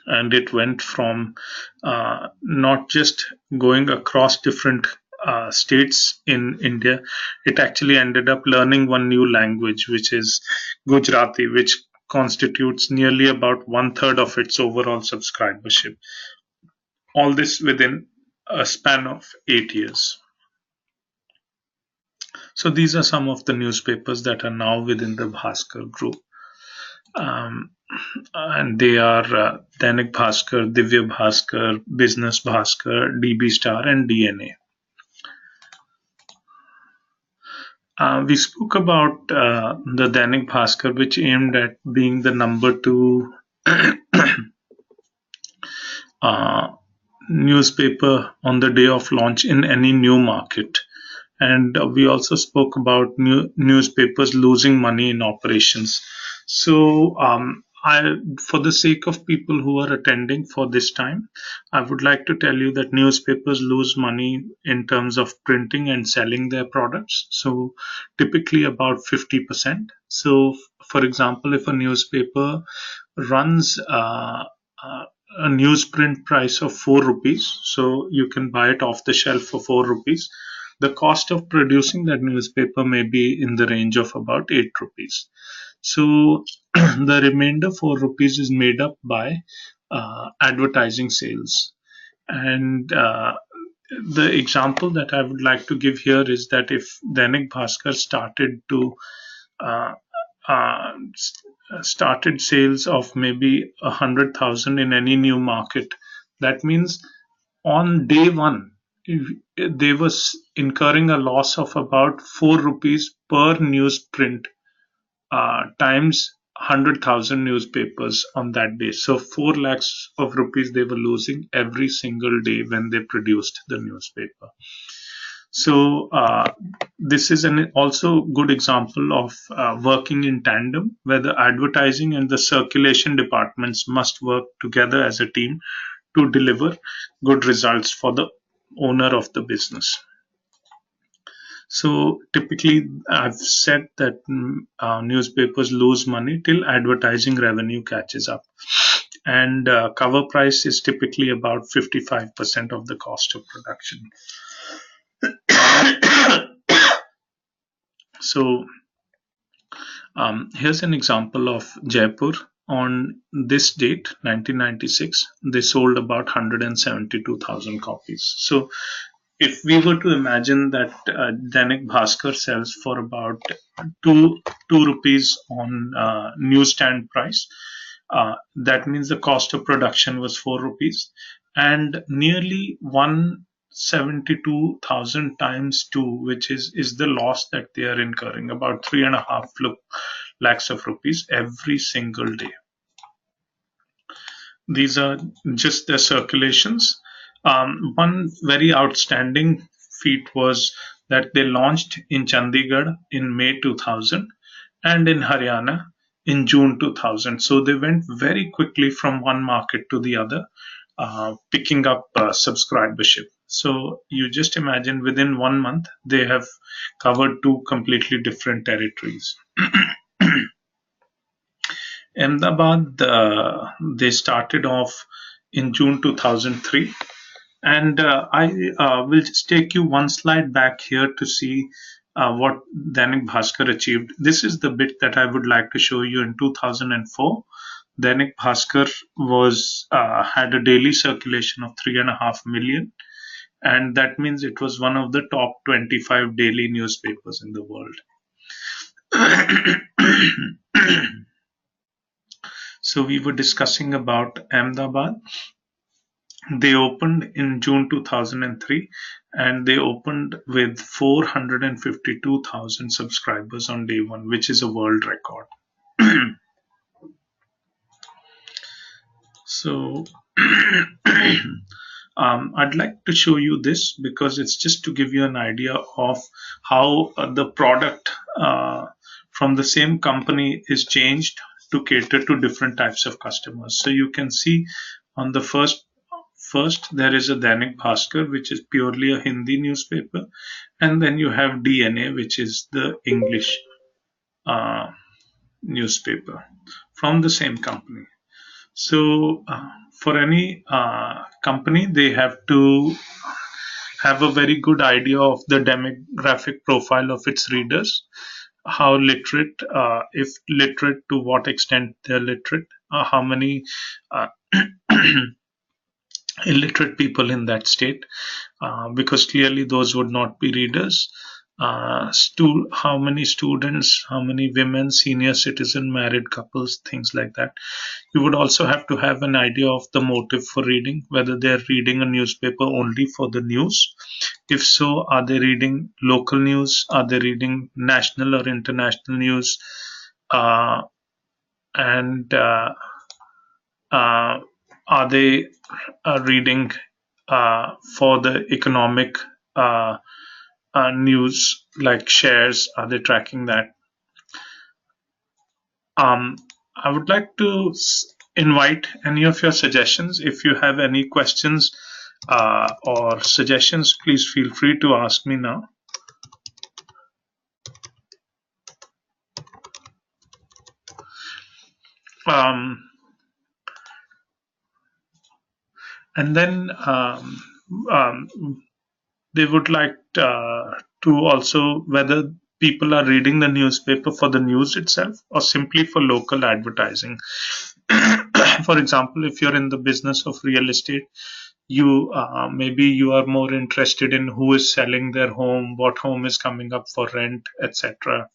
and it went from not just going across different states in India. It actually ended up learning one new language, which is Gujarati, which constitutes nearly about 1/3 of its overall subscribership. All this within a span of 8 years. So these are some of the newspapers that are now within the Bhaskar group. And they are Dainik Bhaskar, Divya Bhaskar, Business Bhaskar, DB Star, and DNA. We spoke about the Dainik Bhaskar, which aimed at being the number 2 newspaper on the day of launch in any new market. And we also spoke about newspapers losing money in operations. So for the sake of people who are attending for this time, I would like to tell you that newspapers lose money in terms of printing and selling their products. So typically about 50%. So for example, if a newspaper runs a newsprint price of 4 rupees, so you can buy it off the shelf for 4 rupees. The cost of producing that newspaper may be in the range of about 8 rupees. So the remainder 4 rupees is made up by advertising sales. And the example that I would like to give here is that if Dainik Bhaskar started sales of maybe 100,000 in any new market, that means on day one they was incurring a loss of about 4 rupees per newsprint times 100,000 newspapers on that day. So 4 lakhs of rupees they were losing every single day when they produced the newspaper. So this is an also good example of working in tandem, where the advertising and the circulation departments must work together as a team to deliver good results for the owner of the business. So typically, I've said that newspapers lose money till advertising revenue catches up, and cover price is typically about 55% of the cost of production. So here's an example of Jaipur. On this date, 1996, they sold about 172,000 copies. So if we were to imagine that Dainik Bhaskar sells for about two rupees on newsstand price, that means the cost of production was 4 rupees, and nearly 172,000 times 2, which is the loss that they are incurring, about 3.5 lakhs of rupees every single day. These are just their circulations. One very outstanding feat was that they launched in Chandigarh in May 2000 and in Haryana in June 2000. So they went very quickly from one market to the other, picking up subscribership. So you just imagine within 1 month, they have covered two completely different territories. Ahmedabad, they started off in June 2003. And I will just take you one slide back here to see what Dainik Bhaskar achieved. This is the bit that I would like to show you. In 2004, Dainik Bhaskar had a daily circulation of 3.5 million, and that means it was one of the top 25 daily newspapers in the world. So we were discussing about Ahmedabad. They opened in June 2003, and they opened with 452,000 subscribers on day one, which is a world record. So I'd like to show you this because it's just to give you an idea of how the product from the same company is changed to cater to different types of customers. So you can see on the first there is a Dainik Bhaskar, which is purely a Hindi newspaper, and then you have DNA, which is the English newspaper from the same company. So for any company, they have to have a very good idea of the demographic profile of its readers, how literate, if literate, to what extent they're literate, how many illiterate people in that state, because clearly those would not be readers. How many students, how many women, senior citizen, married couples, things like that. You would also have to have an idea of the motive for reading, whether they're reading a newspaper only for the news. If so, are they reading local news? Are they reading national or international news? And are they reading for the economic news, like shares? Are they tracking that? I would like to invite any of your suggestions. If you have any questions or suggestions, please feel free to ask me now. And then they would like to also whether people are reading the newspaper for the news itself or simply for local advertising. For example, if you're in the business of real estate, you maybe you are more interested in who is selling their home, what home is coming up for rent, etc.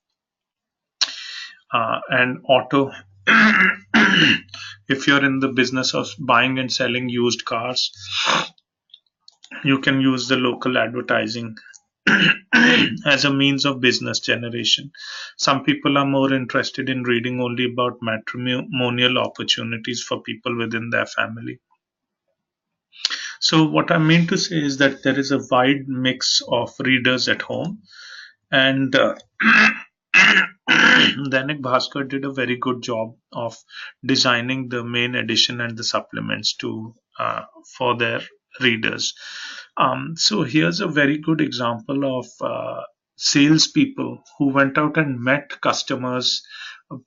And auto. If you're in the business of buying and selling used cars, you can use the local advertising as a means of business generation. Some people are more interested in reading only about matrimonial opportunities for people within their family. So what I mean to say is that there is a wide mix of readers at home, and Dainik Bhaskar did a very good job of designing the main edition and the supplements for their readers. So here's a very good example of salespeople who went out and met customers,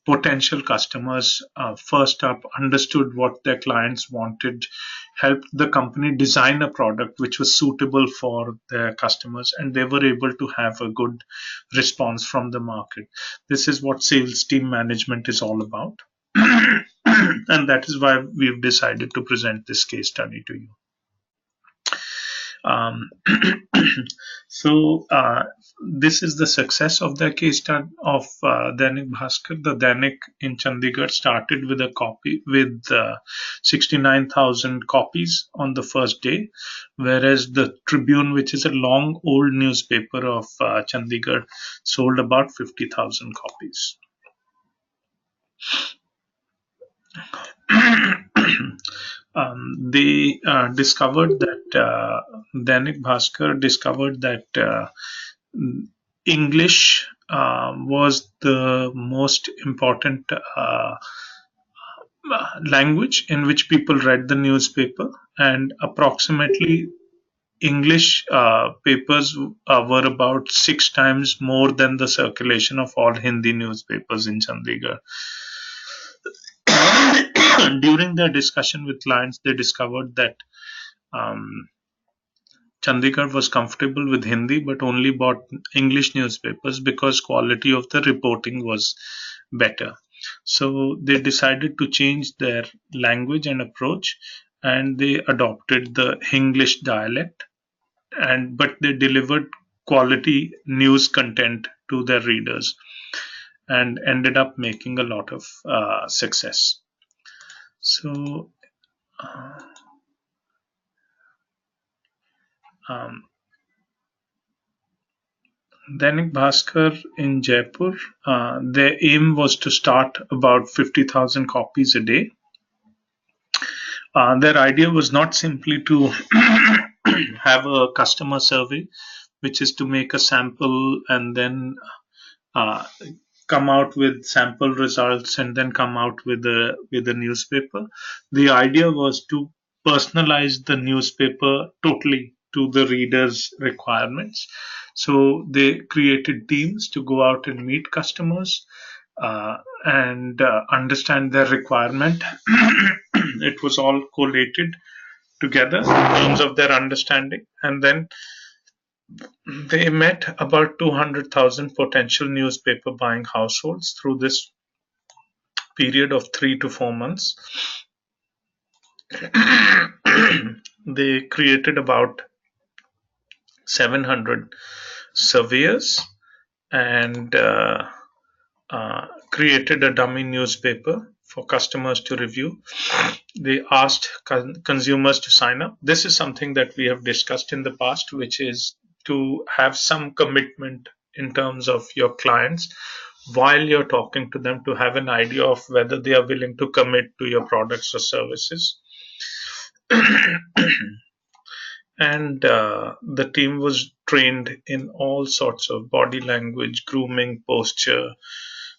potential customers, first up, understood what their clients wanted, helped the company design a product which was suitable for their customers, and they were able to have a good response from the market. This is what sales team management is all about. And that is why we've decided to present this case study to you. Um, so this is the success of the case study of Dainik Bhaskar. The Dainik in Chandigarh started with a copy with 69,000 copies on the first day, whereas the Tribune, which is a long old newspaper of Chandigarh, sold about 50,000 copies. They discovered that Dainik Bhaskar discovered that English was the most important language in which people read the newspaper, and approximately English papers were about 6 times more than the circulation of all Hindi newspapers in Chandigarh. During their discussion with clients, they discovered that um, Chandigarh was comfortable with Hindi but only bought English newspapers because quality of the reporting was better. So they decided to change their language and approach, and they adopted the English dialect, and but they delivered quality news content to their readers and ended up making a lot of success. So uh, um, Dainik Bhaskar in Jaipur, their aim was to start about 50,000 copies a day. Their idea was not simply to have a customer survey, which is to make a sample and then uh, come out with sample results and then come out with a newspaper. The idea was to personalize the newspaper totally to the reader's requirements. So they created teams to go out and meet customers and understand their requirement. It was all collated together in terms of their understanding, and then they met about 200,000 potential newspaper buying households through this period of 3 to 4 months. They created about 700 surveyors and created a dummy newspaper for customers to review. They asked consumers to sign up. This is something that we have discussed in the past, which is to have some commitment in terms of your clients while you're talking to them, to have an idea of whether they are willing to commit to your products or services. And the team was trained in all sorts of body language, grooming, posture.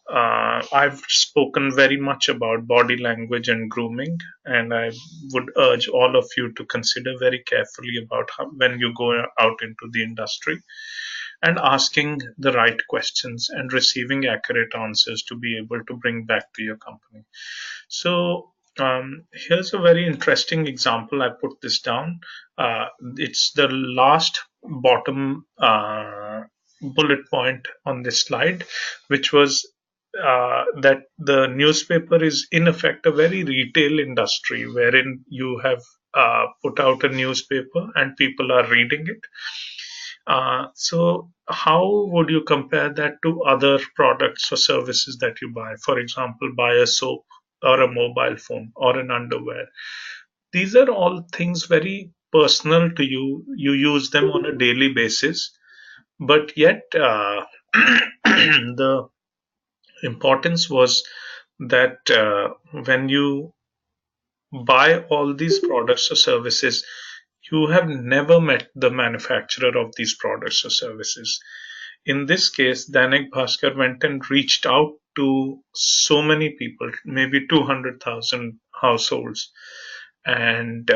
I've spoken very much about body language and grooming, and I would urge all of you to consider very carefully about how, when you go out into the industry, and asking the right questions and receiving accurate answers to be able to bring back to your company. So here's a very interesting example. I put this down. It's the last bottom bullet point on this slide, which was that the newspaper is in effect a very retail industry wherein you have put out a newspaper and people are reading it. So how would you compare that to other products or services that you buy? For example, buy a soap or a mobile phone or an underwear. These are all things very personal to you. You use them on a daily basis, but yet the importance was that when you buy all these products or services, you have never met the manufacturer of these products or services. In this case, Dainik Bhaskar went and reached out to so many people, maybe 200,000 households, and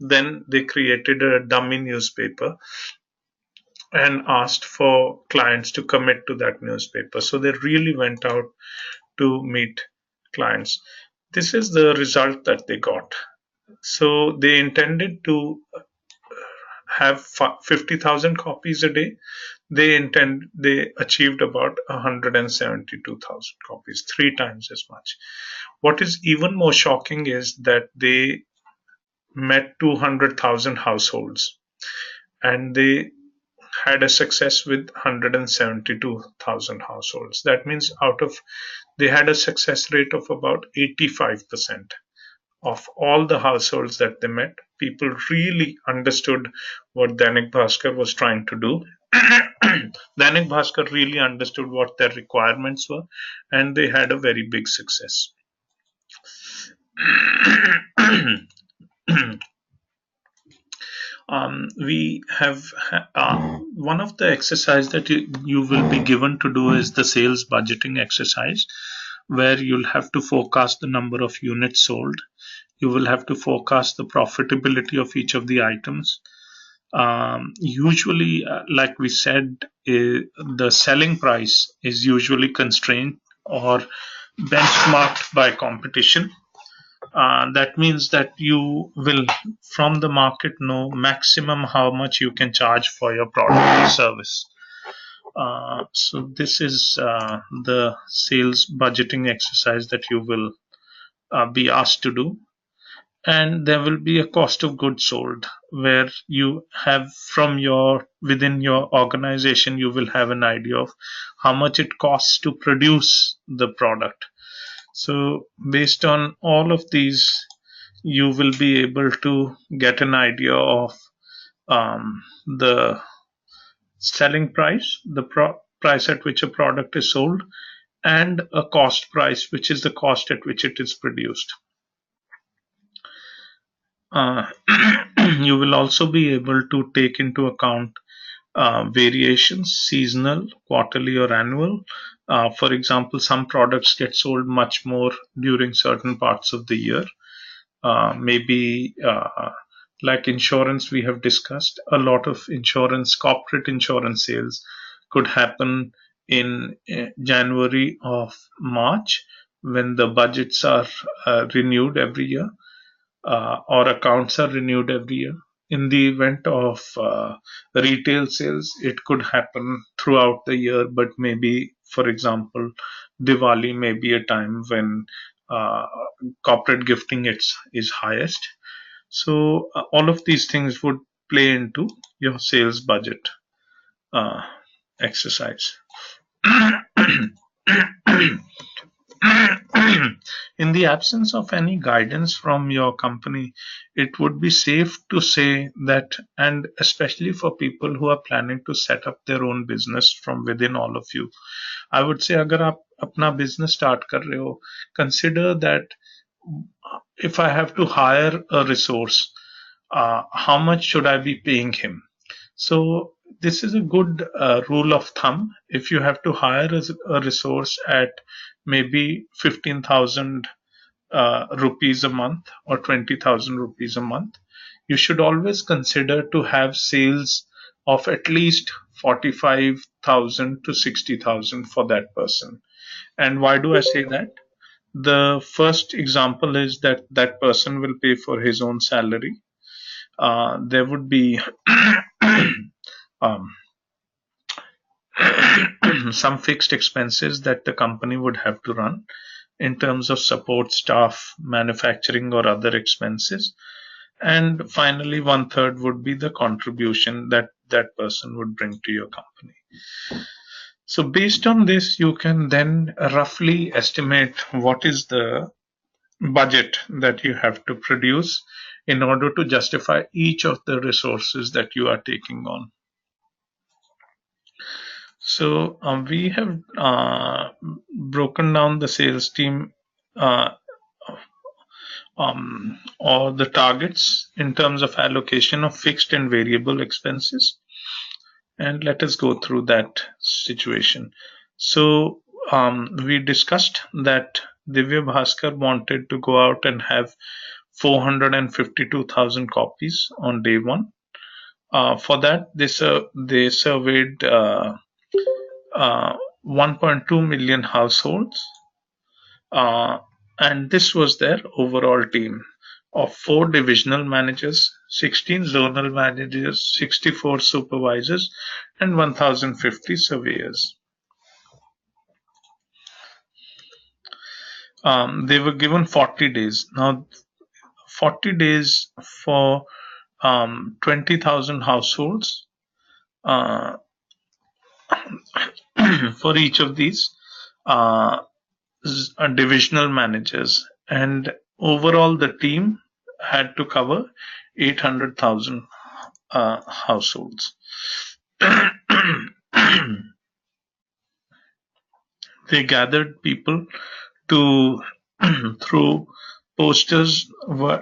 then they created a dummy newspaper and asked for clients to commit to that newspaper. So they really went out to meet clients. This is the result that they got. So they intended to have 50,000 copies a day. They achieved about 172,000 copies, 3 times as much. What is even more shocking is that they met 200,000 households, and they had a success with 172,000 households. That means they had a success rate of about 85% of all the households that they met. People really understood what Dainik Bhaskar was trying to do. Dainik Bhaskar really understood what their requirements were, and they had a very big success. We have one of the exercise that you will be given to do is the sales budgeting exercise, where you'll have to forecast the number of units sold. You will have to forecast the profitability of each of the items. Usually, like we said, the selling price is usually constrained or benchmarked by competition. That means that you will, from the market, know maximum how much you can charge for your product or service. So this is the sales budgeting exercise that you will be asked to do. And there will be a cost of goods sold, where you have within your organization, you will have an idea of how much it costs to produce the product. So based on all of these, you will be able to get an idea of the selling price, the price at which a product is sold, and a cost price, which is the cost at which it is produced. Uh, you will also be able to take into account variations, seasonal, quarterly, or annual. For example, some products get sold much more during certain parts of the year. Maybe like insurance, we have discussed, a lot of corporate insurance sales could happen in January of March, when the budgets are renewed every year, or accounts are renewed every year. In the event of retail sales, it could happen throughout the year, but maybe, for example, Diwali may be a time when uh, corporate gifting is highest. So all of these things would play into your sales budget uh, exercise. In the absence of any guidance from your company, it would be safe to say that, and especially for people who are planning to set up their own business from within all of you, I would say, अगर आप अपना business start कर रहे हो, consider that if I have to hire a resource, how much should I be paying him? So this is a good rule of thumb. If you have to hire a resource at maybe 15,000 rupees a month or 20,000 rupees a month, you should always consider to have sales of at least 45,000 to 60,000 for that person. And why do I say that? The first example is that that person will pay for his own salary. There would be um, some fixed expenses that the company would have to run in terms of support staff, manufacturing, or other expenses. And finally, one third would be the contribution that that person would bring to your company. So based on this, you can then roughly estimate what is the budget that you have to produce in order to justify each of the resources that you are taking on. So we have broken down the sales team uh, or the targets in terms of allocation of fixed and variable expenses. And let us go through that situation. So we discussed that Divya Bhaskar wanted to go out and have 452,000 copies on day one. For that, they surveyed 1.2 million households, and this was their overall team of 4 divisional managers, 16 zonal managers, 64 supervisors, and 1,050 surveyors. They were given 40 days. Now, 40 days for 20,000 households uh, for each of these uh, divisional managers, and overall the team had to cover 800,000 households. They gathered people to through posters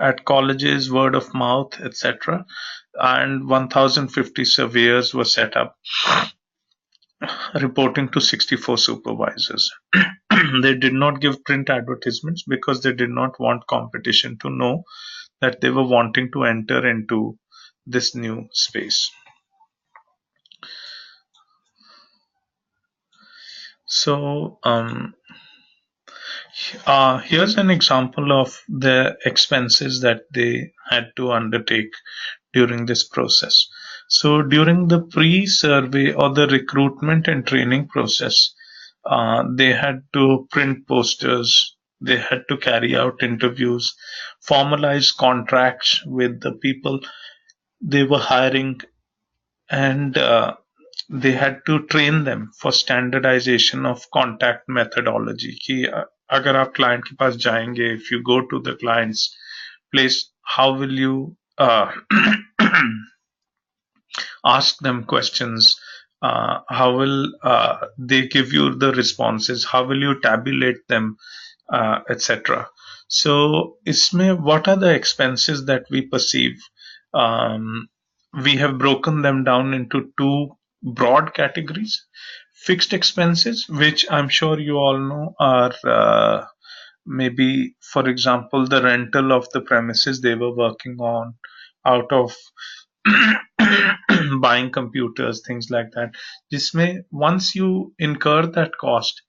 at colleges, word of mouth, etc. And 1,050 surveyors were set up, reporting to 64 supervisors. They did not give print advertisements because they did not want competition to know that they were wanting to enter into this new space. So here's an example of the expenses that they had to undertake during this process. So during the pre-survey or the recruitment and training process, they had to print posters, they had to carry out interviews, formalize contracts with the people they were hiring, and they had to train them for standardization of contact methodology कि अगर आप client के पास जाएंगे, if you go to the client's place, how will you ask them questions, how will they give you the responses, how will you tabulate them, etc. So isme what are the expenses that we perceive? um, we have broken them down into two broad categories. Fixed expenses, which I'm sure you all know, are maybe, for example, the rental of the premises they were working on, out of buying computers, things like that. Jisme once you incur that cost,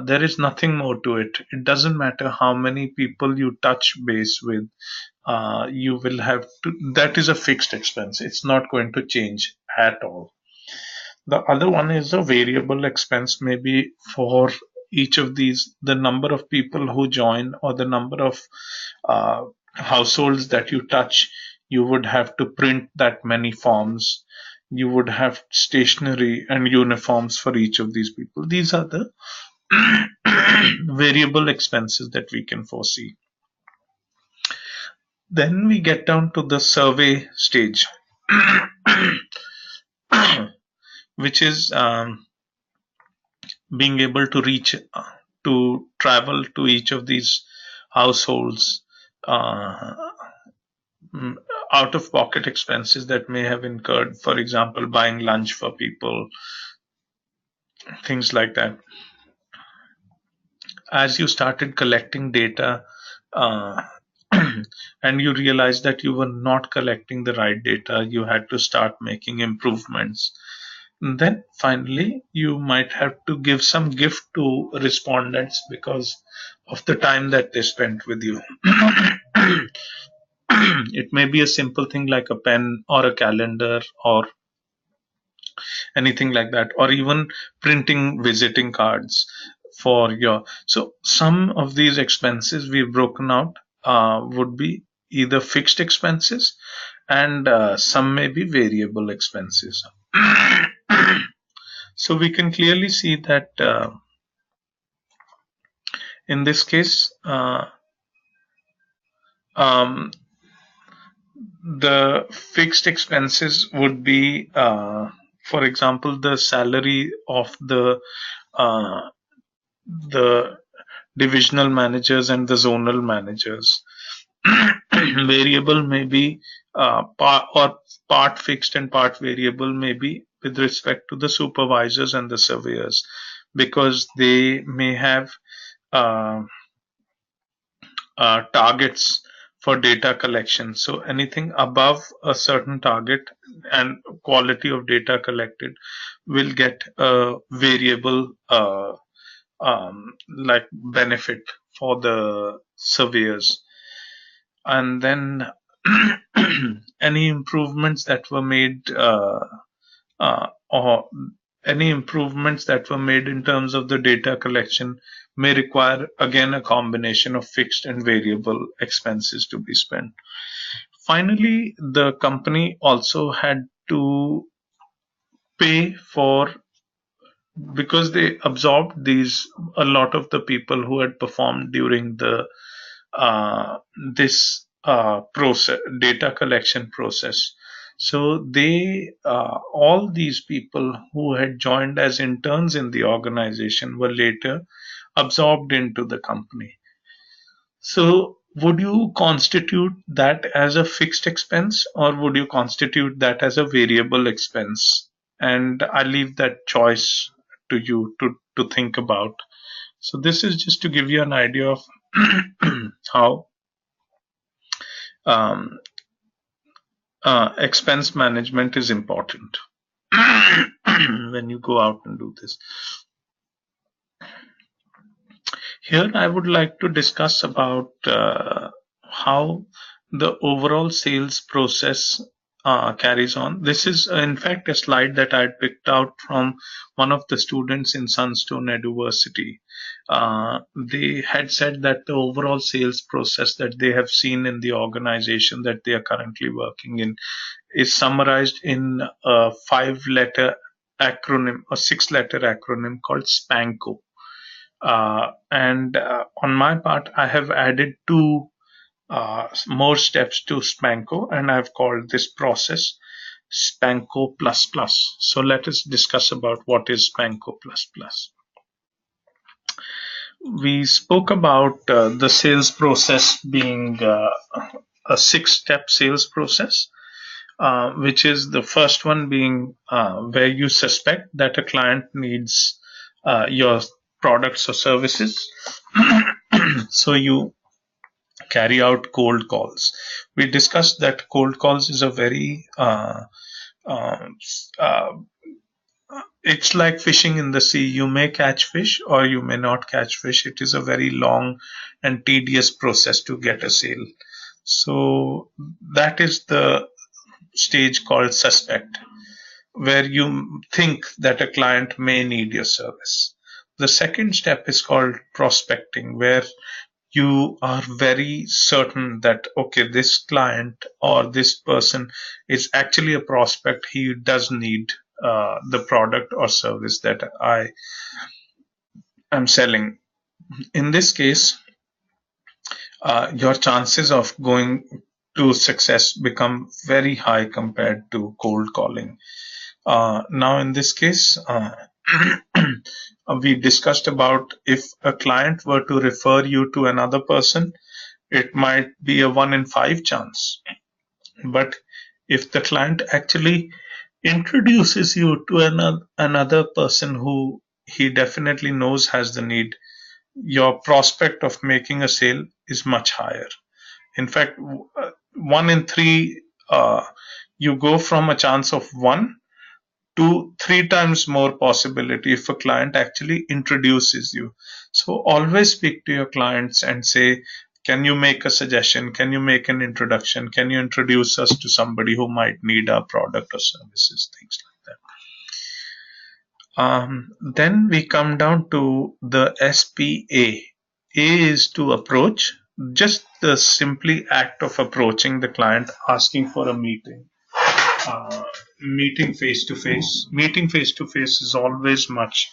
there is nothing more to it. It doesn't matter how many people you touch base with. You will have to. That is a fixed expense. It's not going to change at all. The other one is a variable expense, maybe for each of these, the number of people who join or the number of households that you touch, you would have to print that many forms. You would have stationery and uniforms for each of these people. These are the variable expenses that we can foresee. Then we get down to the survey stage, which is being able to reach, to travel to each of these households, out of pocket expenses that may have incurred, for example, buying lunch for people, things like that. As you started collecting data, and you realized that you were not collecting the right data, you had to start making improvements. And then finally, you might have to give some gift to respondents because of the time that they spent with you. It may be a simple thing like a pen or a calendar or anything like that, or even printing visiting cards for your. So some of these expenses we've broken out would be either fixed expenses, and some may be variable expenses. So we can clearly see that in this case, the fixed expenses would be, for example, the salary of the divisional managers and the zonal managers. Variable may be part fixed and part variable may be with respect to the supervisors and the surveyors, because they may have targets for data collection. So anything above a certain target and quality of data collected will get a variable like benefit for the surveyors. And then any improvements that were made or any improvements that were made in terms of the data collection may require again a combination of fixed and variable expenses to be spent. Finally, the company also had to pay for, because they absorbed these, a lot of the people who had performed during the uh, this process, data collection process. So they, all these people who had joined as interns in the organization were later absorbed into the company. So would you constitute that as a fixed expense, or would you constitute that as a variable expense? And I leave that choice to you to think about. So this is just to give you an idea of how um, expense management is important when you go out and do this. Here, I would like to discuss about how the overall sales process carries on. This is, in fact, a slide that I had picked out from one of the students in Sunstone University. They had said that the overall sales process that they have seen in the organization that they are currently working in is summarized in a 5-letter acronym, a 6-letter acronym called SPANCO. And on my part, I have added two more steps to Spanko, and I've called this process Spanko plus plus. So let us discuss about what is Spanko plus plus. We spoke about the sales process being a 6-step sales process, which is the first one being where you suspect that a client needs your products or services. So you carry out cold calls. We discussed that cold calls is a very uh, uh, it's like fishing in the sea. You may catch fish or you may not catch fish. It is a very long and tedious process to get a sale. So that is the stage called suspect, where you think that a client may need your service. The second step is called prospecting, where you are very certain that, okay, this client or this person is actually a prospect. He does need the product or service that I am selling. In this case, your chances of going to success become very high compared to cold calling. Now, in this case, we discussed about if a client were to refer you to another person, it might be a 1 in 5 chance. But if the client actually introduces you to another person who he definitely knows has the need, your prospect of making a sale is much higher. In fact, 1 in 3, you go from a chance of 1 to 3 times more possibility if a client actually introduces you. So always speak to your clients and say, can you make a suggestion? Can you make an introduction? Can you introduce us to somebody who might need our product or services? Things like that. Then we come down to the SPA. A is to approach, just the simply act of approaching the client, asking for a meeting. Meeting face to face. Meeting face to face is always much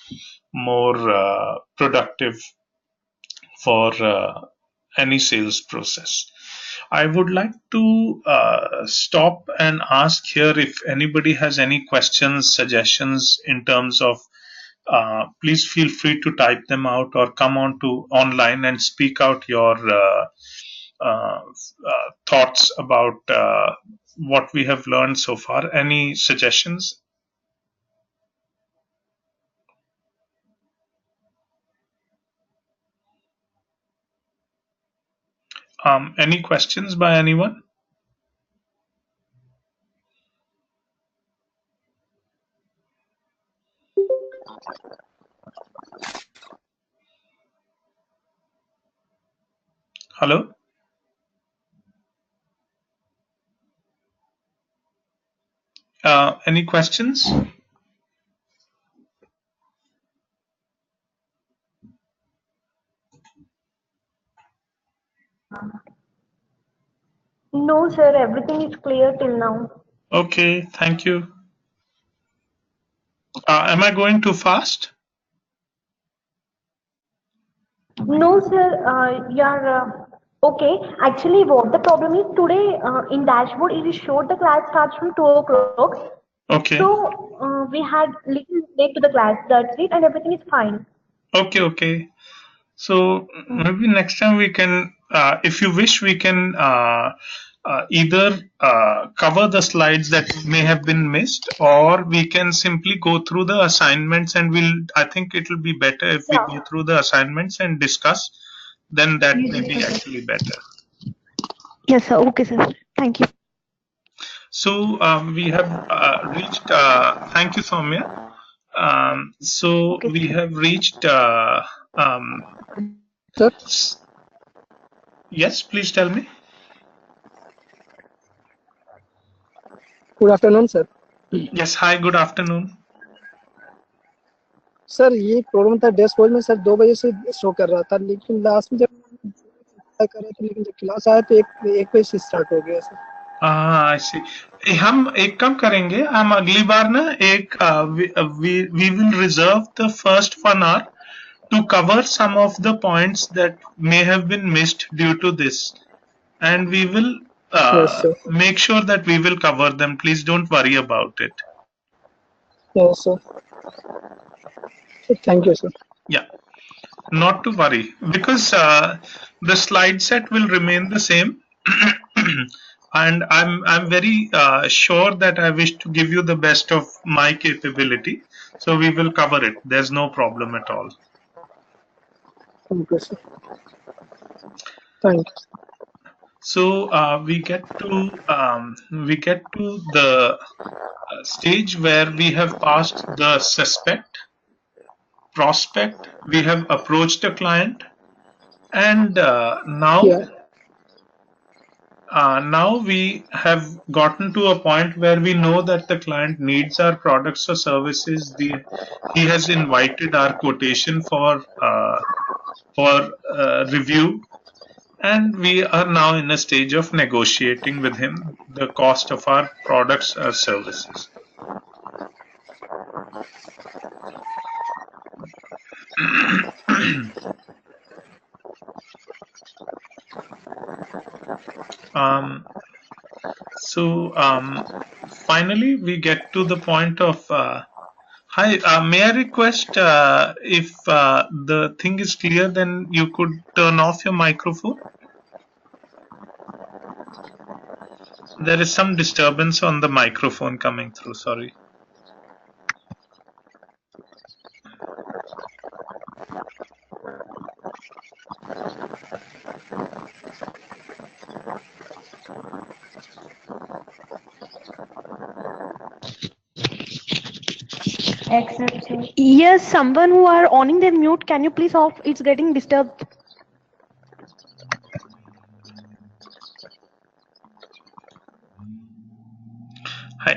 more productive for any sales process. I would like to stop and ask here if anybody has any questions, suggestions in terms of. Please feel free to type them out or come on to online and speak out your thoughts about what we have learned so far. Any suggestions? Any questions by anyone? Hello? Any questions? No, sir, everything is clear till now. Okay, thank you. Am I going too fast? No, sir, you're okay. Actually, what the problem is today in dashboard, it is showed the class starts from 2 o'clock. So Okay. we had little late to the class. That's it, and everything is fine. Okay. So maybe next time we can, if you wish, we can either cover the slides that may have been missed, or we can simply go through the assignments and I think it will be better if we go Yeah. through the assignments and discuss, then that Yes, may be sir. actually better. Yes, sir. Okay, sir. Thank you. So we have reached, thank you, Soumya. So Okay, we sir. have reached, um, Sir, yes, please tell me. good afternoon sir. Yes, hi, good afternoon. Sir ये problem था dashboard में sir 2 बजे से show कर रहा था, लेकिन last में जब ट्राई कर रहा था, लेकिन जब क्लास आया तो एक बजे से स्टार्ट हो गया सर. आई सी. हम एक काम करेंगे, हम अगली बार ना एक we will reserve the first 1 hour to cover some of the points that may have been missed due to this, and we will yes sir. make sure that we will cover them. Please don't worry about it. Yes sir. Thank you sir. Yeah, not to worry, because the slide set will remain the same. And I'm very sure that I wish to give you the best of my capability, so we will cover it. There's no problem at all. Thank you sir. Thank you. So we get to the stage where we have passed the suspect, prospect, we have approached a client, and now Yeah. now we have gotten to a point where we know that the client needs our products or services. He has invited our quotation for review, and we are now in a stage of negotiating with him the cost of our products or services. um, so finally we get to the point of hi, may I request if the thing is clear, then you could turn off your microphone. There is some disturbance on the microphone coming through, sorry. Except sir. Yes, someone who are owning their mute, can you please off? It's getting disturbed. Hi.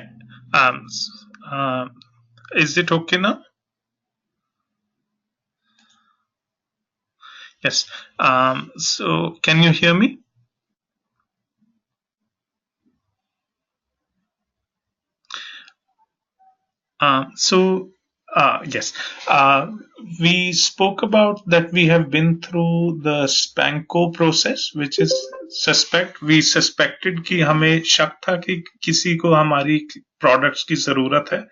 Is it okay now? Yes. So can you hear me? So yes, we spoke about that we have been through the Spanko process, which is suspect. We suspected कि हमें शक था कि किसी को हमारी products की जरूरत है.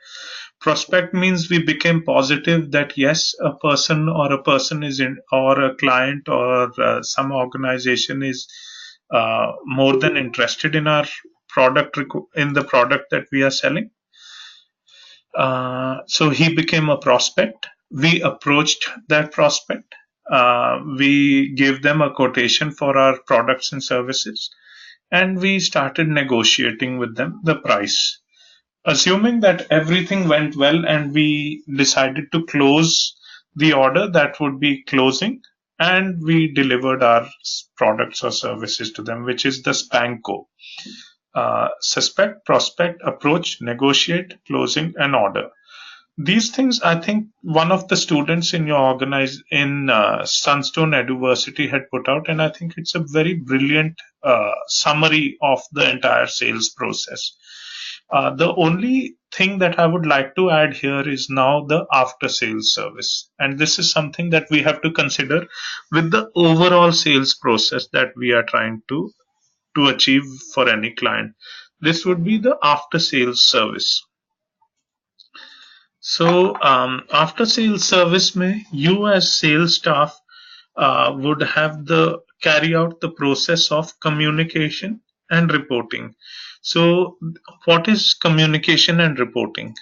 Prospect means we became positive that yes, a person is in, or a client, or some organization is more than interested in our in the product that we are selling. So he became a prospect. We approached that prospect. We gave them a quotation for our products and services, and we started negotiating with them the price. Assuming that everything went well and we decided to close the order, that would be closing, and we delivered our products or services to them, which is the Spanko. Suspect, prospect, approach, negotiate, closing, and order. These things, I think one of the students in your Sunstone Eduversity had put out, and I think it's a very brilliant summary of the entire sales process. The only thing that I would like to add here is now the after sales service. And this is something that we have to consider with the overall sales process that we are trying to achieve for any client. This would be the after sales service. So after sales service mein, you as sales staff would have the carry out the process of communication and reporting. So what is communication and reporting?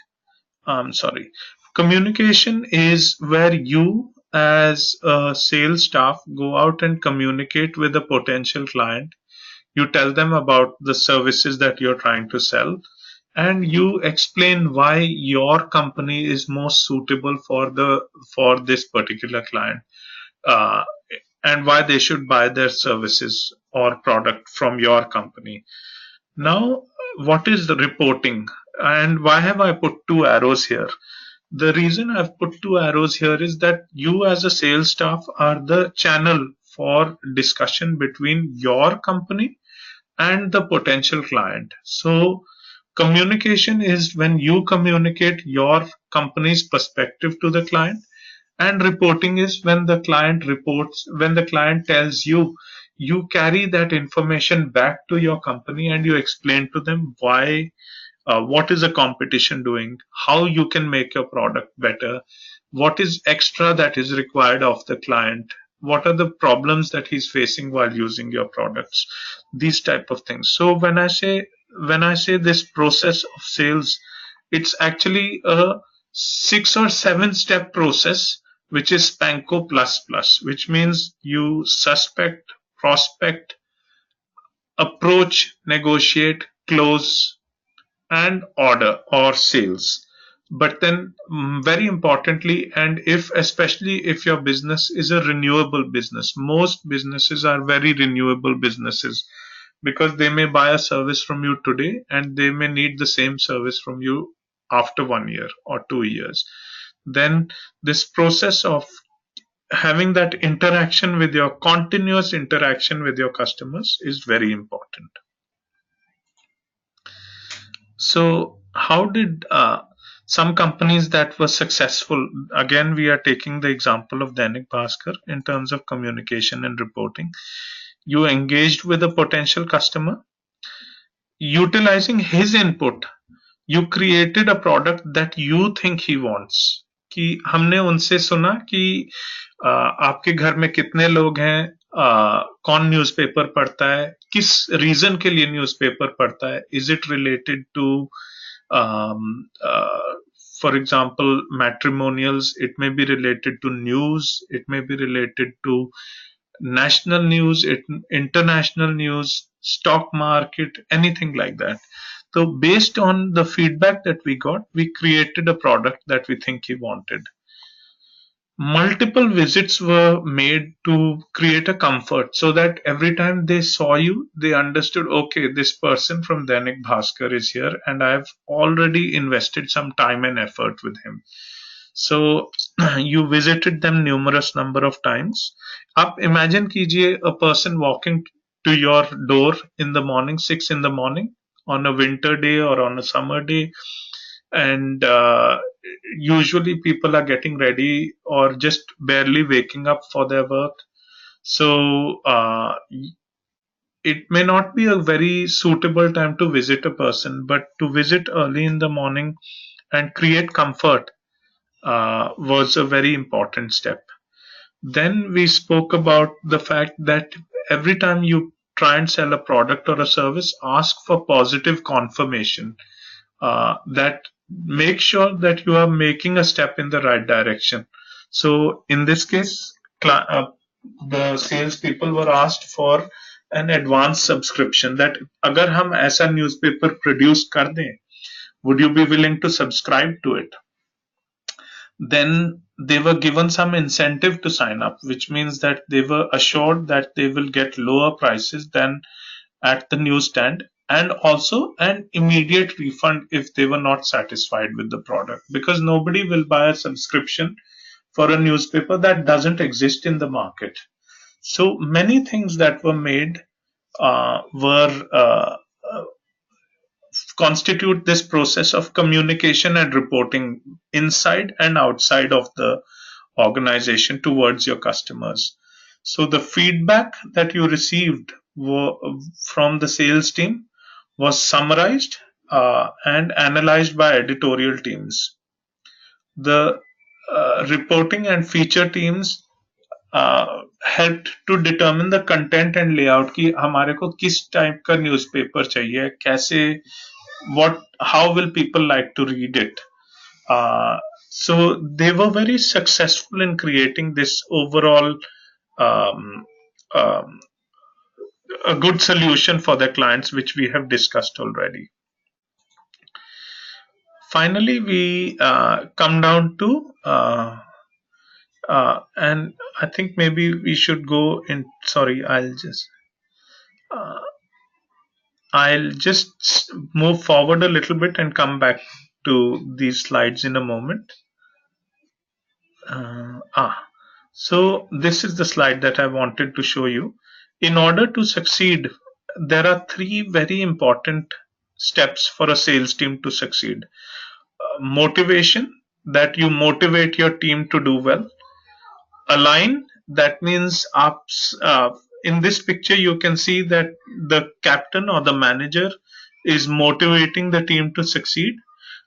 Sorry. Communication is where you as a sales staff go out and communicate with a potential client. You tell them about the services that you're trying to sell, and you explain why your company is most suitable for this particular client, uh, and why they should buy their services or product from your company. Now, what is the reporting, and why have I put two arrows here? The reason I've put two arrows here is that you as a sales staff are the channel for discussion between your company and the potential client. So communication is when you communicate your company's perspective to the client, and reporting is when the client reports, when the client tells you, you carry that information back to your company and you explain to them why, what is the competition doing, how you can make your product better, what is extra that is required of the client, what are the problems that he's facing while using your products, these type of things. So when I say this process of sales, it's actually a 6 or 7 step process, which is Spanko plus plus, which means you suspect, prospect, approach, negotiate, close, and order or sales. But then, very importantly, and if especially if your business is a renewable business, most businesses are very renewable businesses, because they may buy a service from you today and they may need the same service from you after 1 year or 2 years. Then this process of having that interaction with your continuous interaction with your customers is very important. So how did some companies that were successful, again we are taking the example of Dainik Bhaskar in terms of communication and reporting, you engaged with a potential customer, utilizing his input, you created a product that you think he wants. कि हमने उनसे सुना कि आपके घर में कितने लोग हैं, कौन न्यूज़पेपर पढ़ता है, किस रीजन के लिए न्यूज़पेपर पढ़ता है, is it related to for example matrimonials, it may be related to news, it may be related to national news, international news, stock market, anything like that. So based on the feedback that we got, we created a product that we think he wanted. Multiple visits were made to create a comfort, so that every time they saw you, they understood, okay, this person from Dainik Bhaskar is here and I've already invested some time and effort with him. So you visited them numerous number of times. Up imagine कीजिए a person walking to your door in the morning, 6 in the morning, on a winter day or on a summer day, and usually people are getting ready or just barely waking up for their work. So it may not be a very suitable time to visit a person, but to visit early in the morning and create comfort was a very important step. Then we spoke about the fact that every time you try and sell a product or a service, ask for positive confirmation. That make sure that you are making a step in the right direction. So in this case, the salespeople were asked for an advanced subscription. That अगर हम ऐसा newspaper produce कर दें, would you be willing to subscribe to it? Then they were given some incentive to sign up, which means that they were assured that they will get lower prices than at the newsstand and also an immediate refund if they were not satisfied with the product, because nobody will buy a subscription for a newspaper that doesn't exist in the market. So many things that were made were constitute this process of communication and reporting inside and outside of the organization towards your customers. So the feedback that you received from the sales team was summarized and analyzed by editorial teams. The reporting and feature teams helped to determine the content and layout कि हमारे को किस type का newspaper चाहिए, कैसे, what, how will people like to read it. uh, so they were very successful in creating this overall um, um, a good solution for their clients, which we have discussed already. Finally, we come down to and I think maybe we should go in. Sorry, uh, I'll just move forward a little bit and come back to these slides in a moment. Uh, ah, so this is the slide that I wanted to show you. In order to succeed, there are three very important steps for a sales team to succeed. Motivation, that you motivate your team to do well. Align, that means in this picture you can see that the captain or the manager is motivating the team to succeed.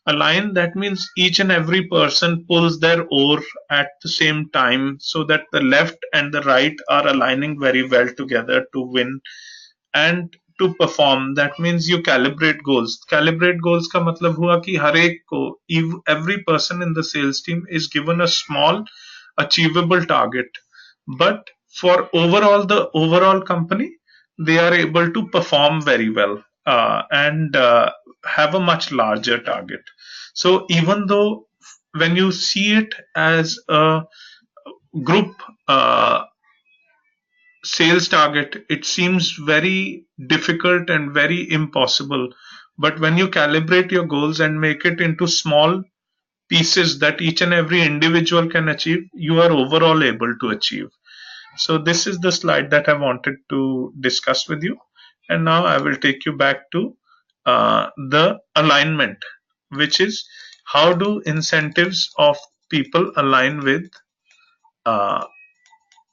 Align, that means each and every person pulls their oar at the same time so that the left and the right are aligning very well together to win and to perform. That means you calibrate goals. Calibrate goals का मतलब हुआ कि हर एक को, every person in the sales team is given a small achievable target, but for the overall company, they are able to perform very well and have a much larger target. So even though when you see it as a group sales target, it seems very difficult and very impossible. But when you calibrate your goals and make it into small pieces that each and every individual can achieve, you are overall able to achieve. So this is the slide that I wanted to discuss with you. And now I will take you back to the alignment, which is how do incentives of people align uh,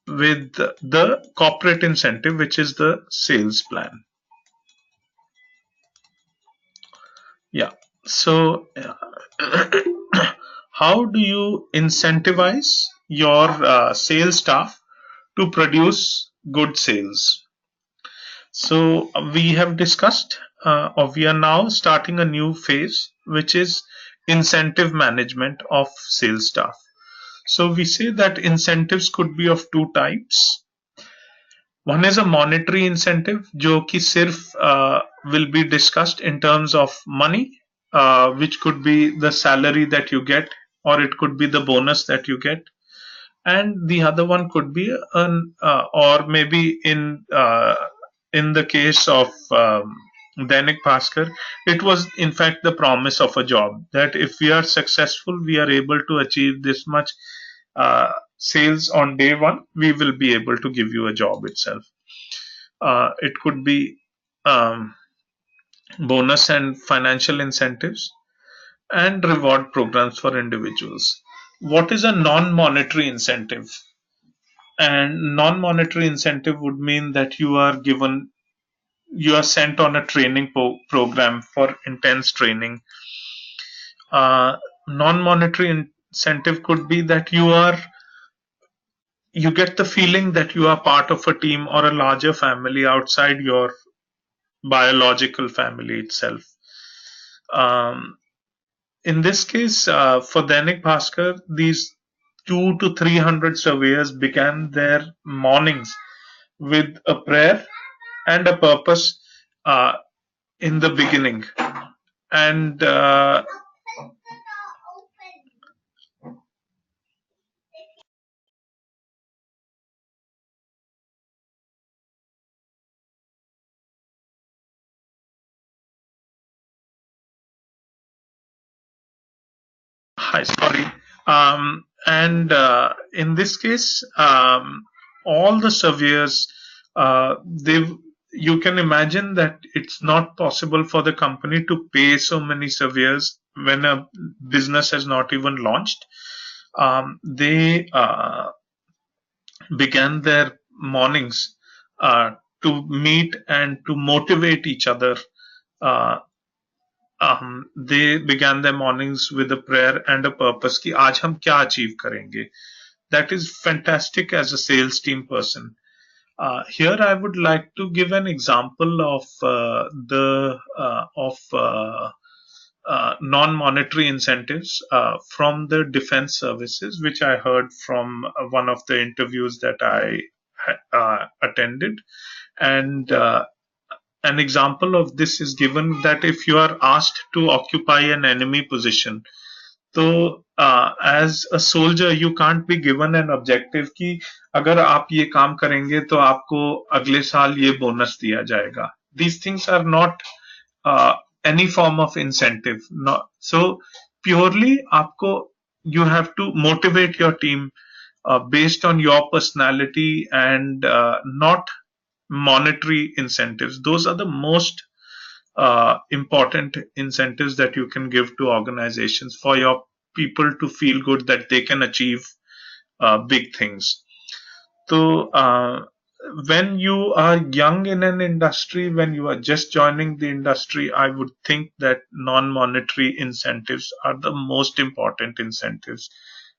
with the corporate incentive, which is the sales plan. Yeah. So how do you incentivize your sales staff to produce good sales? So we have discussed, or we are now starting a new phase, which is incentive management of sales staff. So we say that incentives could be of two types. One is a monetary incentive, जो कि सिर्फ will be discussed in terms of money, which could be the salary that you get, or it could be the bonus that you get, and the other one could be or maybe in the case of Dainik Bhaskar, it was in fact the promise of a job, that if we are successful, we are able to achieve this much sales on day one, we will be able to give you a job itself. It could be bonus and financial incentives and reward programs for individuals. What is a non-monetary incentive? And non-monetary incentive would mean that you are sent on a training program for intense training. Non-monetary incentive could be that you get the feeling that you are part of a team or a larger family outside your biological family itself. In this case, for Dainik Bhaskar, these 200 to 300 surveyors began their mornings with a prayer and a purpose in the beginning. And Hi, sorry. And in this case, all the surveyors, they you can imagine that it's not possible for the company to pay so many surveyors when a business has not even launched. They began their mornings uh, to meet and to motivate each other. Uh, they began their mornings with a prayer and a purpose कि आज हम क्या achieve करेंगे. That is fantastic as a sales team person. Here I would like to give an example of the of non-monetary incentives from the defense services, which I heard from one of the interviews that I attended. And an example of this is given that if you are asked to occupy an enemy position, तो as a soldier you can't be given an objective कि अगर आप ये काम करेंगे तो आपको अगले साल ये बोनस दिया जाएगा. These things are not any form of incentive. No, so purely आपको you have to motivate your team based on your personality and not monetary incentives. Those are the most important incentives that you can give to organizations for your people to feel good that they can achieve big things. So, when you are young in an industry, when you are just joining the industry, I would think that non-monetary incentives are the most important incentives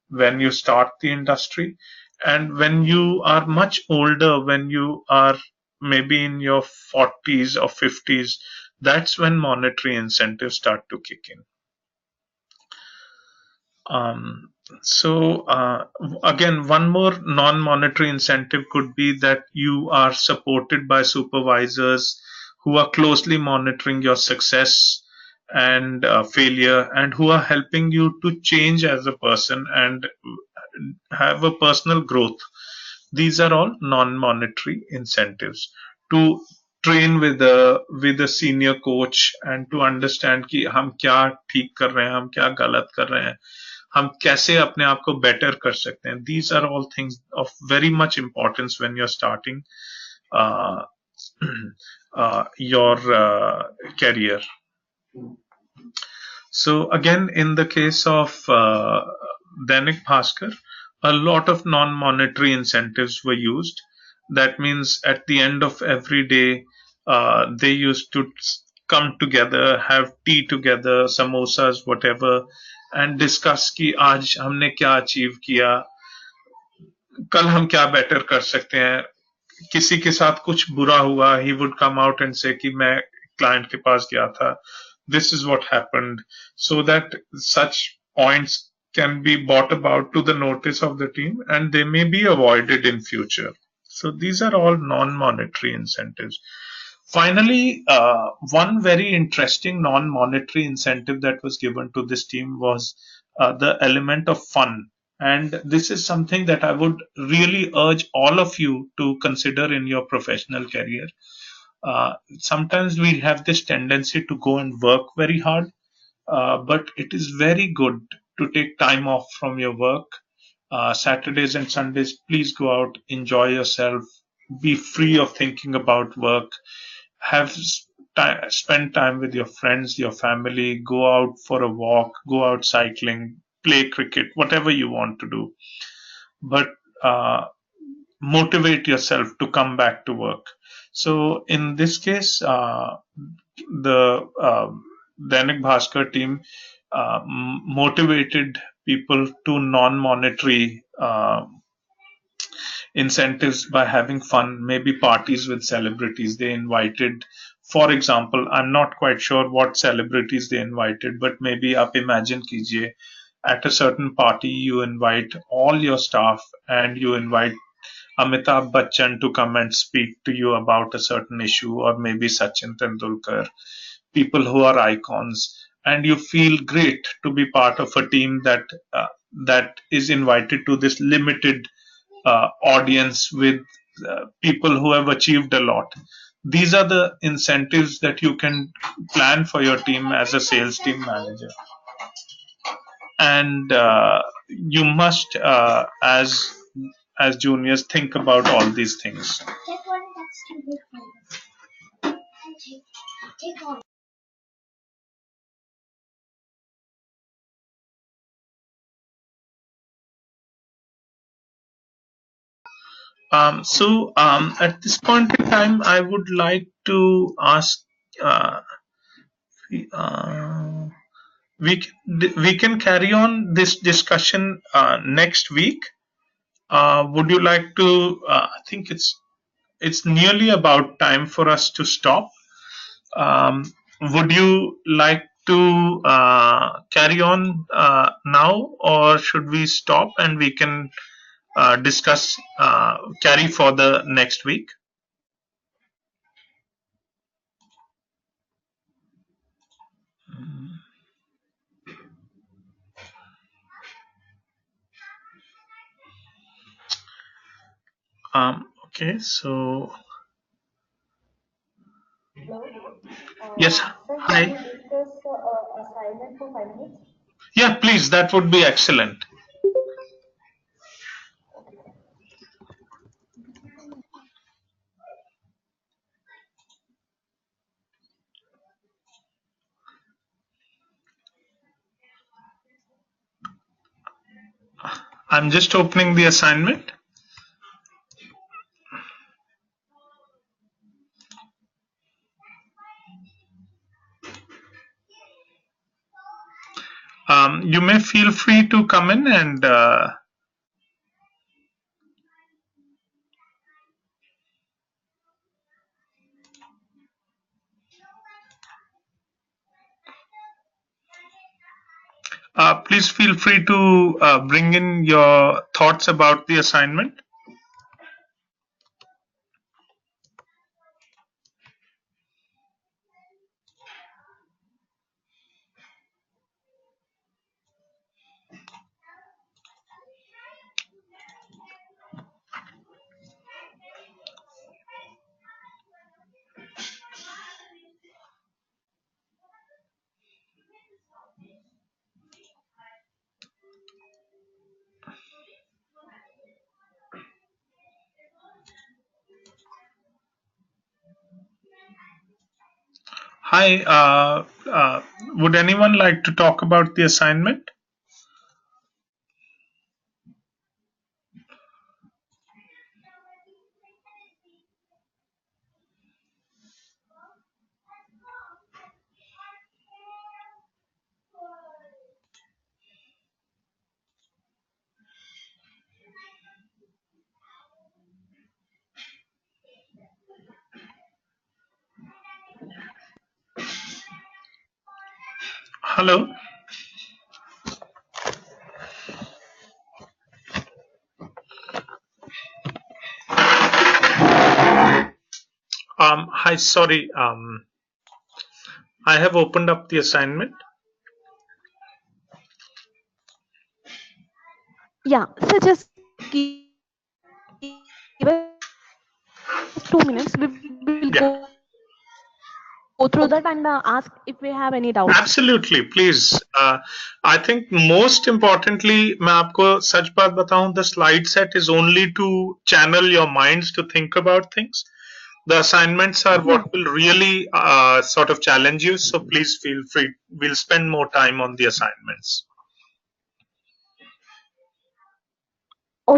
when you start the industry. And when you are much older, when you are maybe in your 40s or 50s, that's when monetary incentives start to kick in. Again, one more non-monetary incentive could be that you are supported by supervisors who are closely monitoring your success and failure, and who are helping you to change as a person and have a personal growth. These are all non-monetary incentives. To train with a senior coach and to understand कि हम क्या ठीक कर रहे हैं, हम क्या गलत कर रहे हैं, हम कैसे अपने आप को better कर सकते हैं. These are all things of very much importance when you're starting your career. So again, in the case of Dainik Bhaskar, a lot of non-monetary incentives were used. That means at the end of every day, they used to come together, have tea together, samosas, whatever, and discuss कि आज हमने क्या achieve किया, कल हम क्या better कर सकते हैं. किसी के साथ कुछ बुरा हुआ, he would come out and say कि मैं client के पास गया था, this is what happened, so that such points can be brought about to the notice of the team and they may be avoided in future. So these are all non-monetary incentives. Finally, one very interesting non-monetary incentive that was given to this team was the element of fun. And this is something that I would really urge all of you to consider in your professional career. Sometimes we have this tendency to go and work very hard, but it is very good to take time off from your work. Saturdays and Sundays, please go out, enjoy yourself, be free of thinking about work, spend time with your friends, your family, go out for a walk, go out cycling, play cricket, whatever you want to do. But motivate yourself to come back to work. So in this case, the Dainik Bhaskar team motivated people to non-monetary incentives by having fun, maybe parties with celebrities. They invited, for example, I'm not quite sure what celebrities they invited, but maybe आप imagine कीजिए, at a certain party you invite all your staff and you invite Amitabh Bachchan to come and speak to you about a certain issue, or maybe Sachin Tendulkar, people who are icons, and you feel great to be part of a team that is invited to this limited audience with people who have achieved a lot. These are the incentives that you can plan for your team as a sales team manager. and you must, as juniors, think about all these things. At this point in time, I would like to ask. Uh, uh, we can carry on this discussion next week. Would you like to? I think it's nearly about time for us to stop. Um, would you like to carry on now, or should we stop and we can discuss carry for the next week? Okay, so yes, Sir, can we hi. discuss assignment for 5 minutes? Yeah, please, that would be excellent. I'm just opening the assignment. You may feel free to come in and please feel free to bring in your thoughts about the assignment. Hi, would anyone like to talk about the assignment? Hello. Hi, sorry. I have opened up the assignment. Yeah, so just give us 2 minutes. We will Yeah, go through that and ask if we have any doubts. absolutely. Please. I think most importantly, मैं आपको सच बात बताऊं, the slide set is only to channel your minds to think about things. The assignments are Yeah. what will really sort of challenge you. So please feel free. We'll spend more time on the assignments.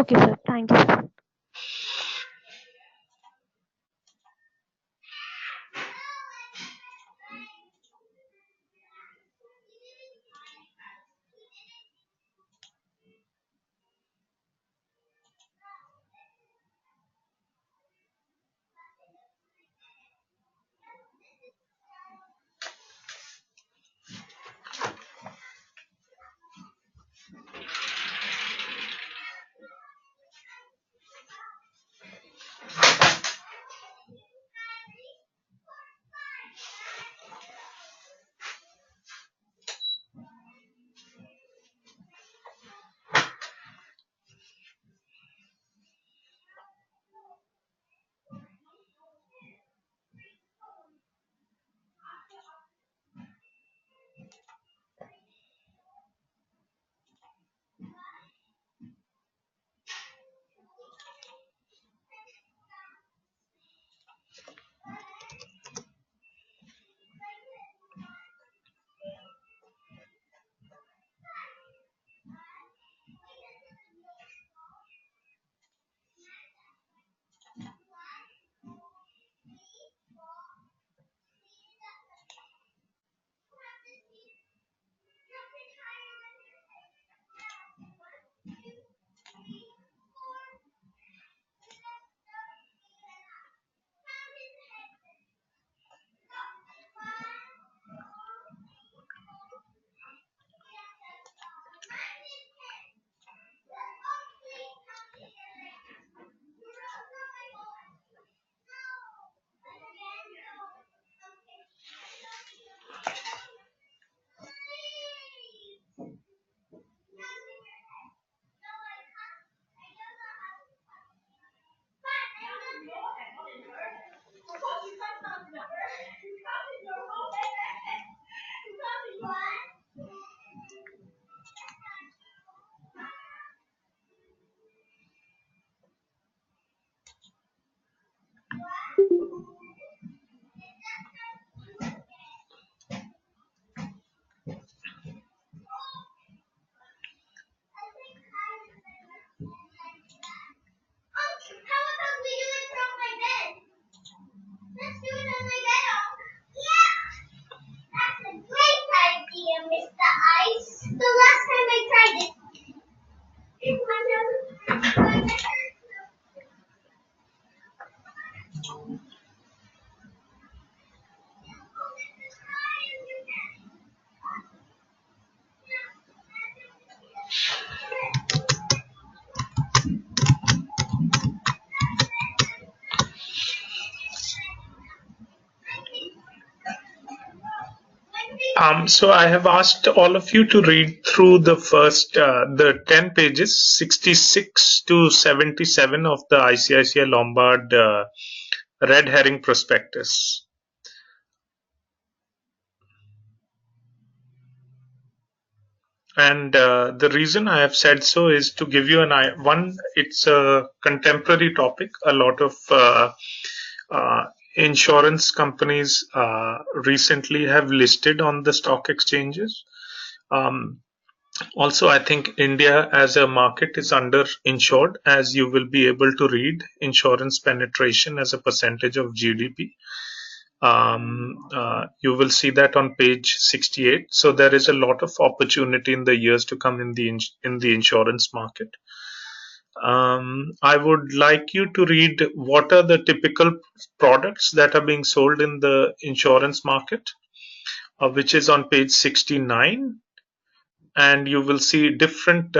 Okay, sir. Thank you, sir. So I have asked all of you to read through the first, the 10 pages, 66 to 77 of the ICICI Lombard Red Herring Prospectus. And the reason I have said so is to give you it's a contemporary topic. A lot of insurance companies recently have listed on the stock exchanges. Also, I think India as a market is underinsured, as you will be able to read insurance penetration as a percentage of GDP. You will see that on page 68. So there is a lot of opportunity in the years to come in the insurance market. I would like you to read what are the typical products that are being sold in the insurance market, which is on page 69. And you will see different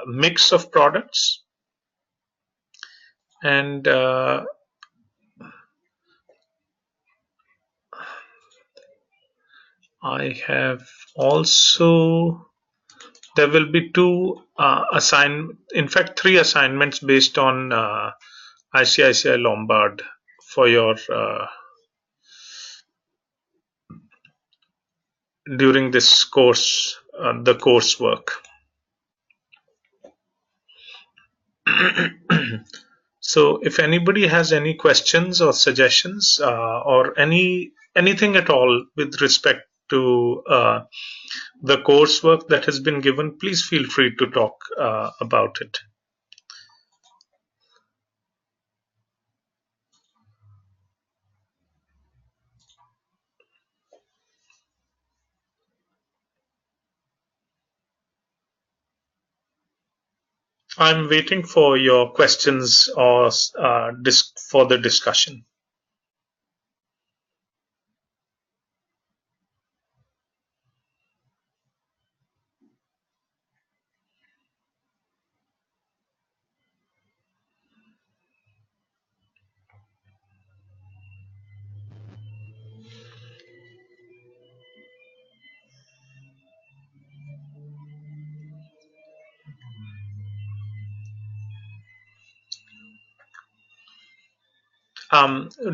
mix of products. And I have also, there will be three assignments based on ICICI Lombard for your during this course, the coursework. So if anybody has any questions or suggestions or anything at all with respect to the coursework that has been given, please feel free to talk about it. I'm waiting for your questions or for the discussion.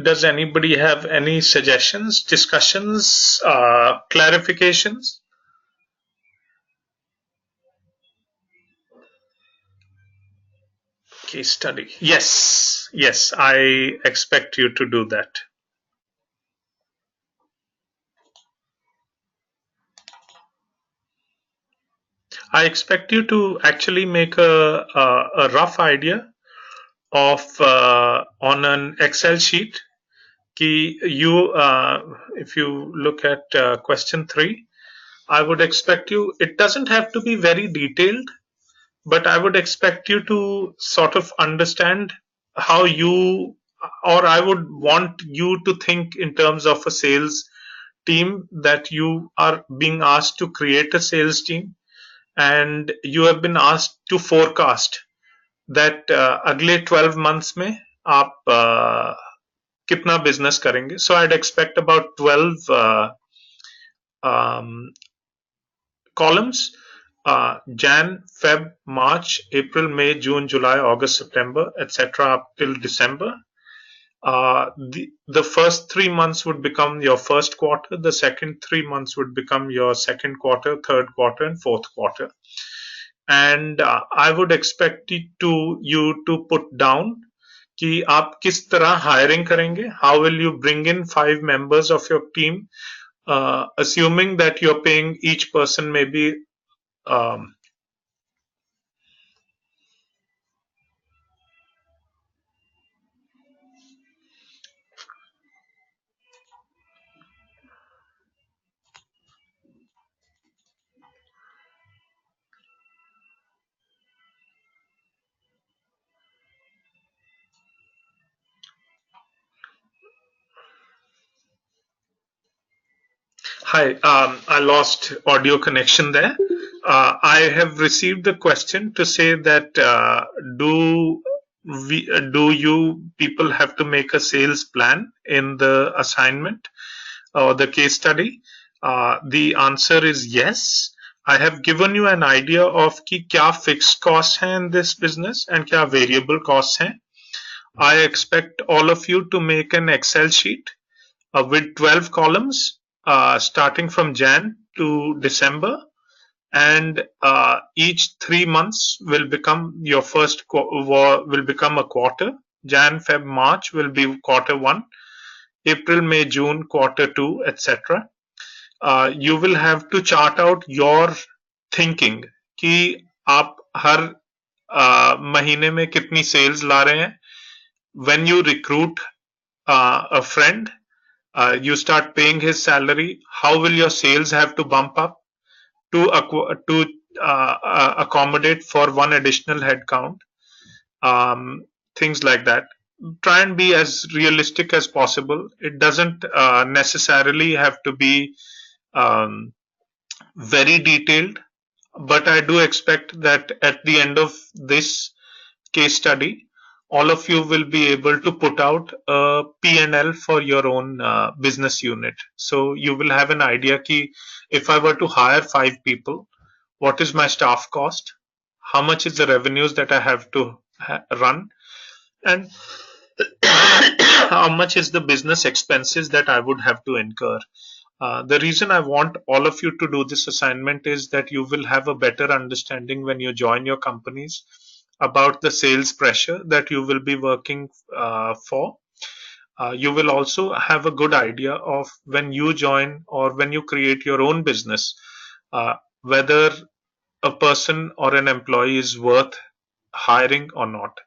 Does anybody have any suggestions, discussions, clarifications? Case study. Yes, I expect you to do that. I expect you to actually make a rough idea of on an Excel sheet. If you look at question 3, I would expect you, it doesn't have to be very detailed, but I would expect you to sort of understand how you, or I would want you to think in terms of a sales team, that you are being asked to create a sales team and you have been asked to forecast that अगले 12 months में आप कितना business करेंगे. So I'd expect about 12 columns, Jan, Feb, March, April, May, June, July, August, September, etc. up till December. The first 3 months would become your first quarter, the second 3 months would become your second quarter, third quarter, and fourth quarter. And I would expect you to put down कि आप किस तरह hiring करेंगे. How will you bring in 5 members of your team, assuming that you're paying each person maybe Hi, I lost audio connection there. I have received the question to say that do you people have to make a sales plan in the assignment or the case study? The answer is yes. I have given you an idea of कि क्या fixed costs हैं in this business and क्या variable costs हैं. I expect all of you to make an Excel sheet with 12 columns starting from Jan to December, and each 3 months will become your will become a quarter. Jan, Feb, March will be quarter 1, April, May, June quarter 2, etc. You will have to chart out your thinking कि आप हर महीने में कितनी sales ला रहे हैं. When you recruit a friend, you start paying his salary. How will your sales have to bump up to accommodate for one additional headcount? Things like that. Try and be as realistic as possible. It doesn't necessarily have to be very detailed, but I do expect that at the end of this case study, all of you will be able to put out a P&L for your own business unit. So you will have an idea ki if I were to hire 5 people, what is my staff cost? How much is the revenues that I have to run? And how much is the business expenses that I would have to incur? The reason I want all of you to do this assignment is that you will have a better understanding when you join your companies about the sales pressure that you will be working for. You will also have a good idea of when you join or when you create your own business, whether a person or an employee is worth hiring or not.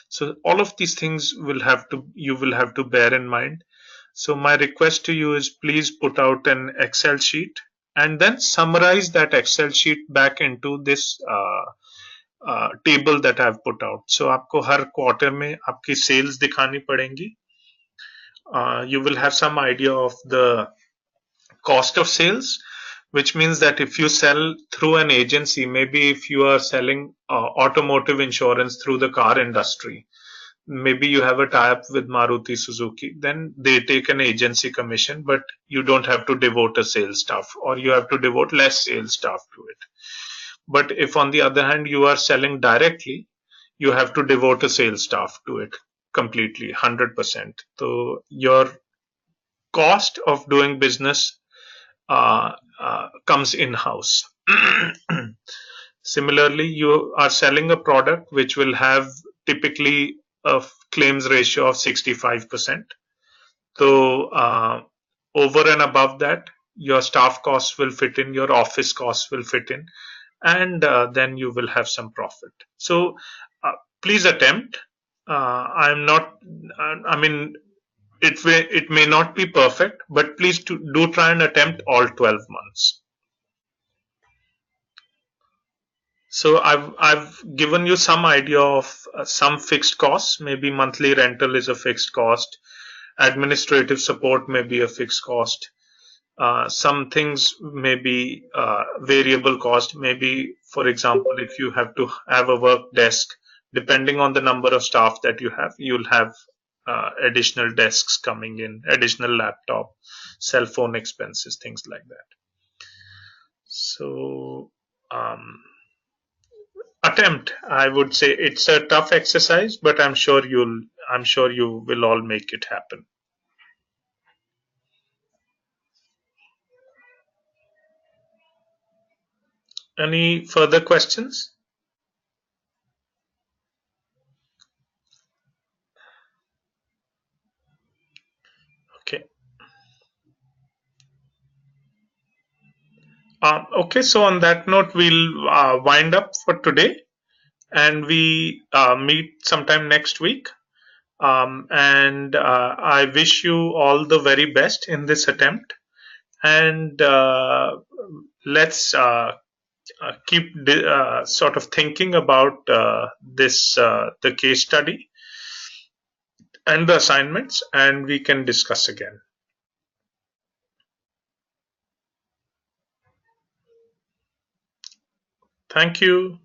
So all of these things you will have to bear in mind. So my request to you is please put out an Excel sheet and then summarize that Excel sheet back into this table that I've put out. So आपको हर quarter में आपकी sales दिखानी पड़ेंगी. You will have some idea of the cost of sales, which means that if you sell through an agency, maybe if you are selling automotive insurance through the car industry, maybe you have a tie-up with Maruti Suzuki, then they take an agency commission, but you don't have to devote a sales staff, or you have to devote less sales staff to it. But if on the other hand you are selling directly, you have to devote a sales staff to it completely, 100%. So your cost of doing business comes in-house. Similarly, you are selling a product which will have typically a claims ratio of 65%. So over and above that, your staff costs will fit in, your office costs will fit in, and then you will have some profit. So please attempt. I'm not, I mean, it may not be perfect, but please do try and attempt all 12 months. So I've given you some idea of some fixed costs. Maybe monthly rental is a fixed cost. Administrative support may be a fixed cost. Some things may be variable cost. Maybe, for example, if you have to have a work desk, depending on the number of staff that you have, you'll have additional desks coming in, additional laptop, cell phone expenses, things like that. So attempt. I would say it's a tough exercise, but I'm sure you will all make it happen. Any further questions? Okay. Okay, so on that note, we'll wind up for today, and we meet sometime next week. And I wish you all the very best in this attempt, and let's keep sort of thinking about the case study and the assignments, and we can discuss again. Thank you.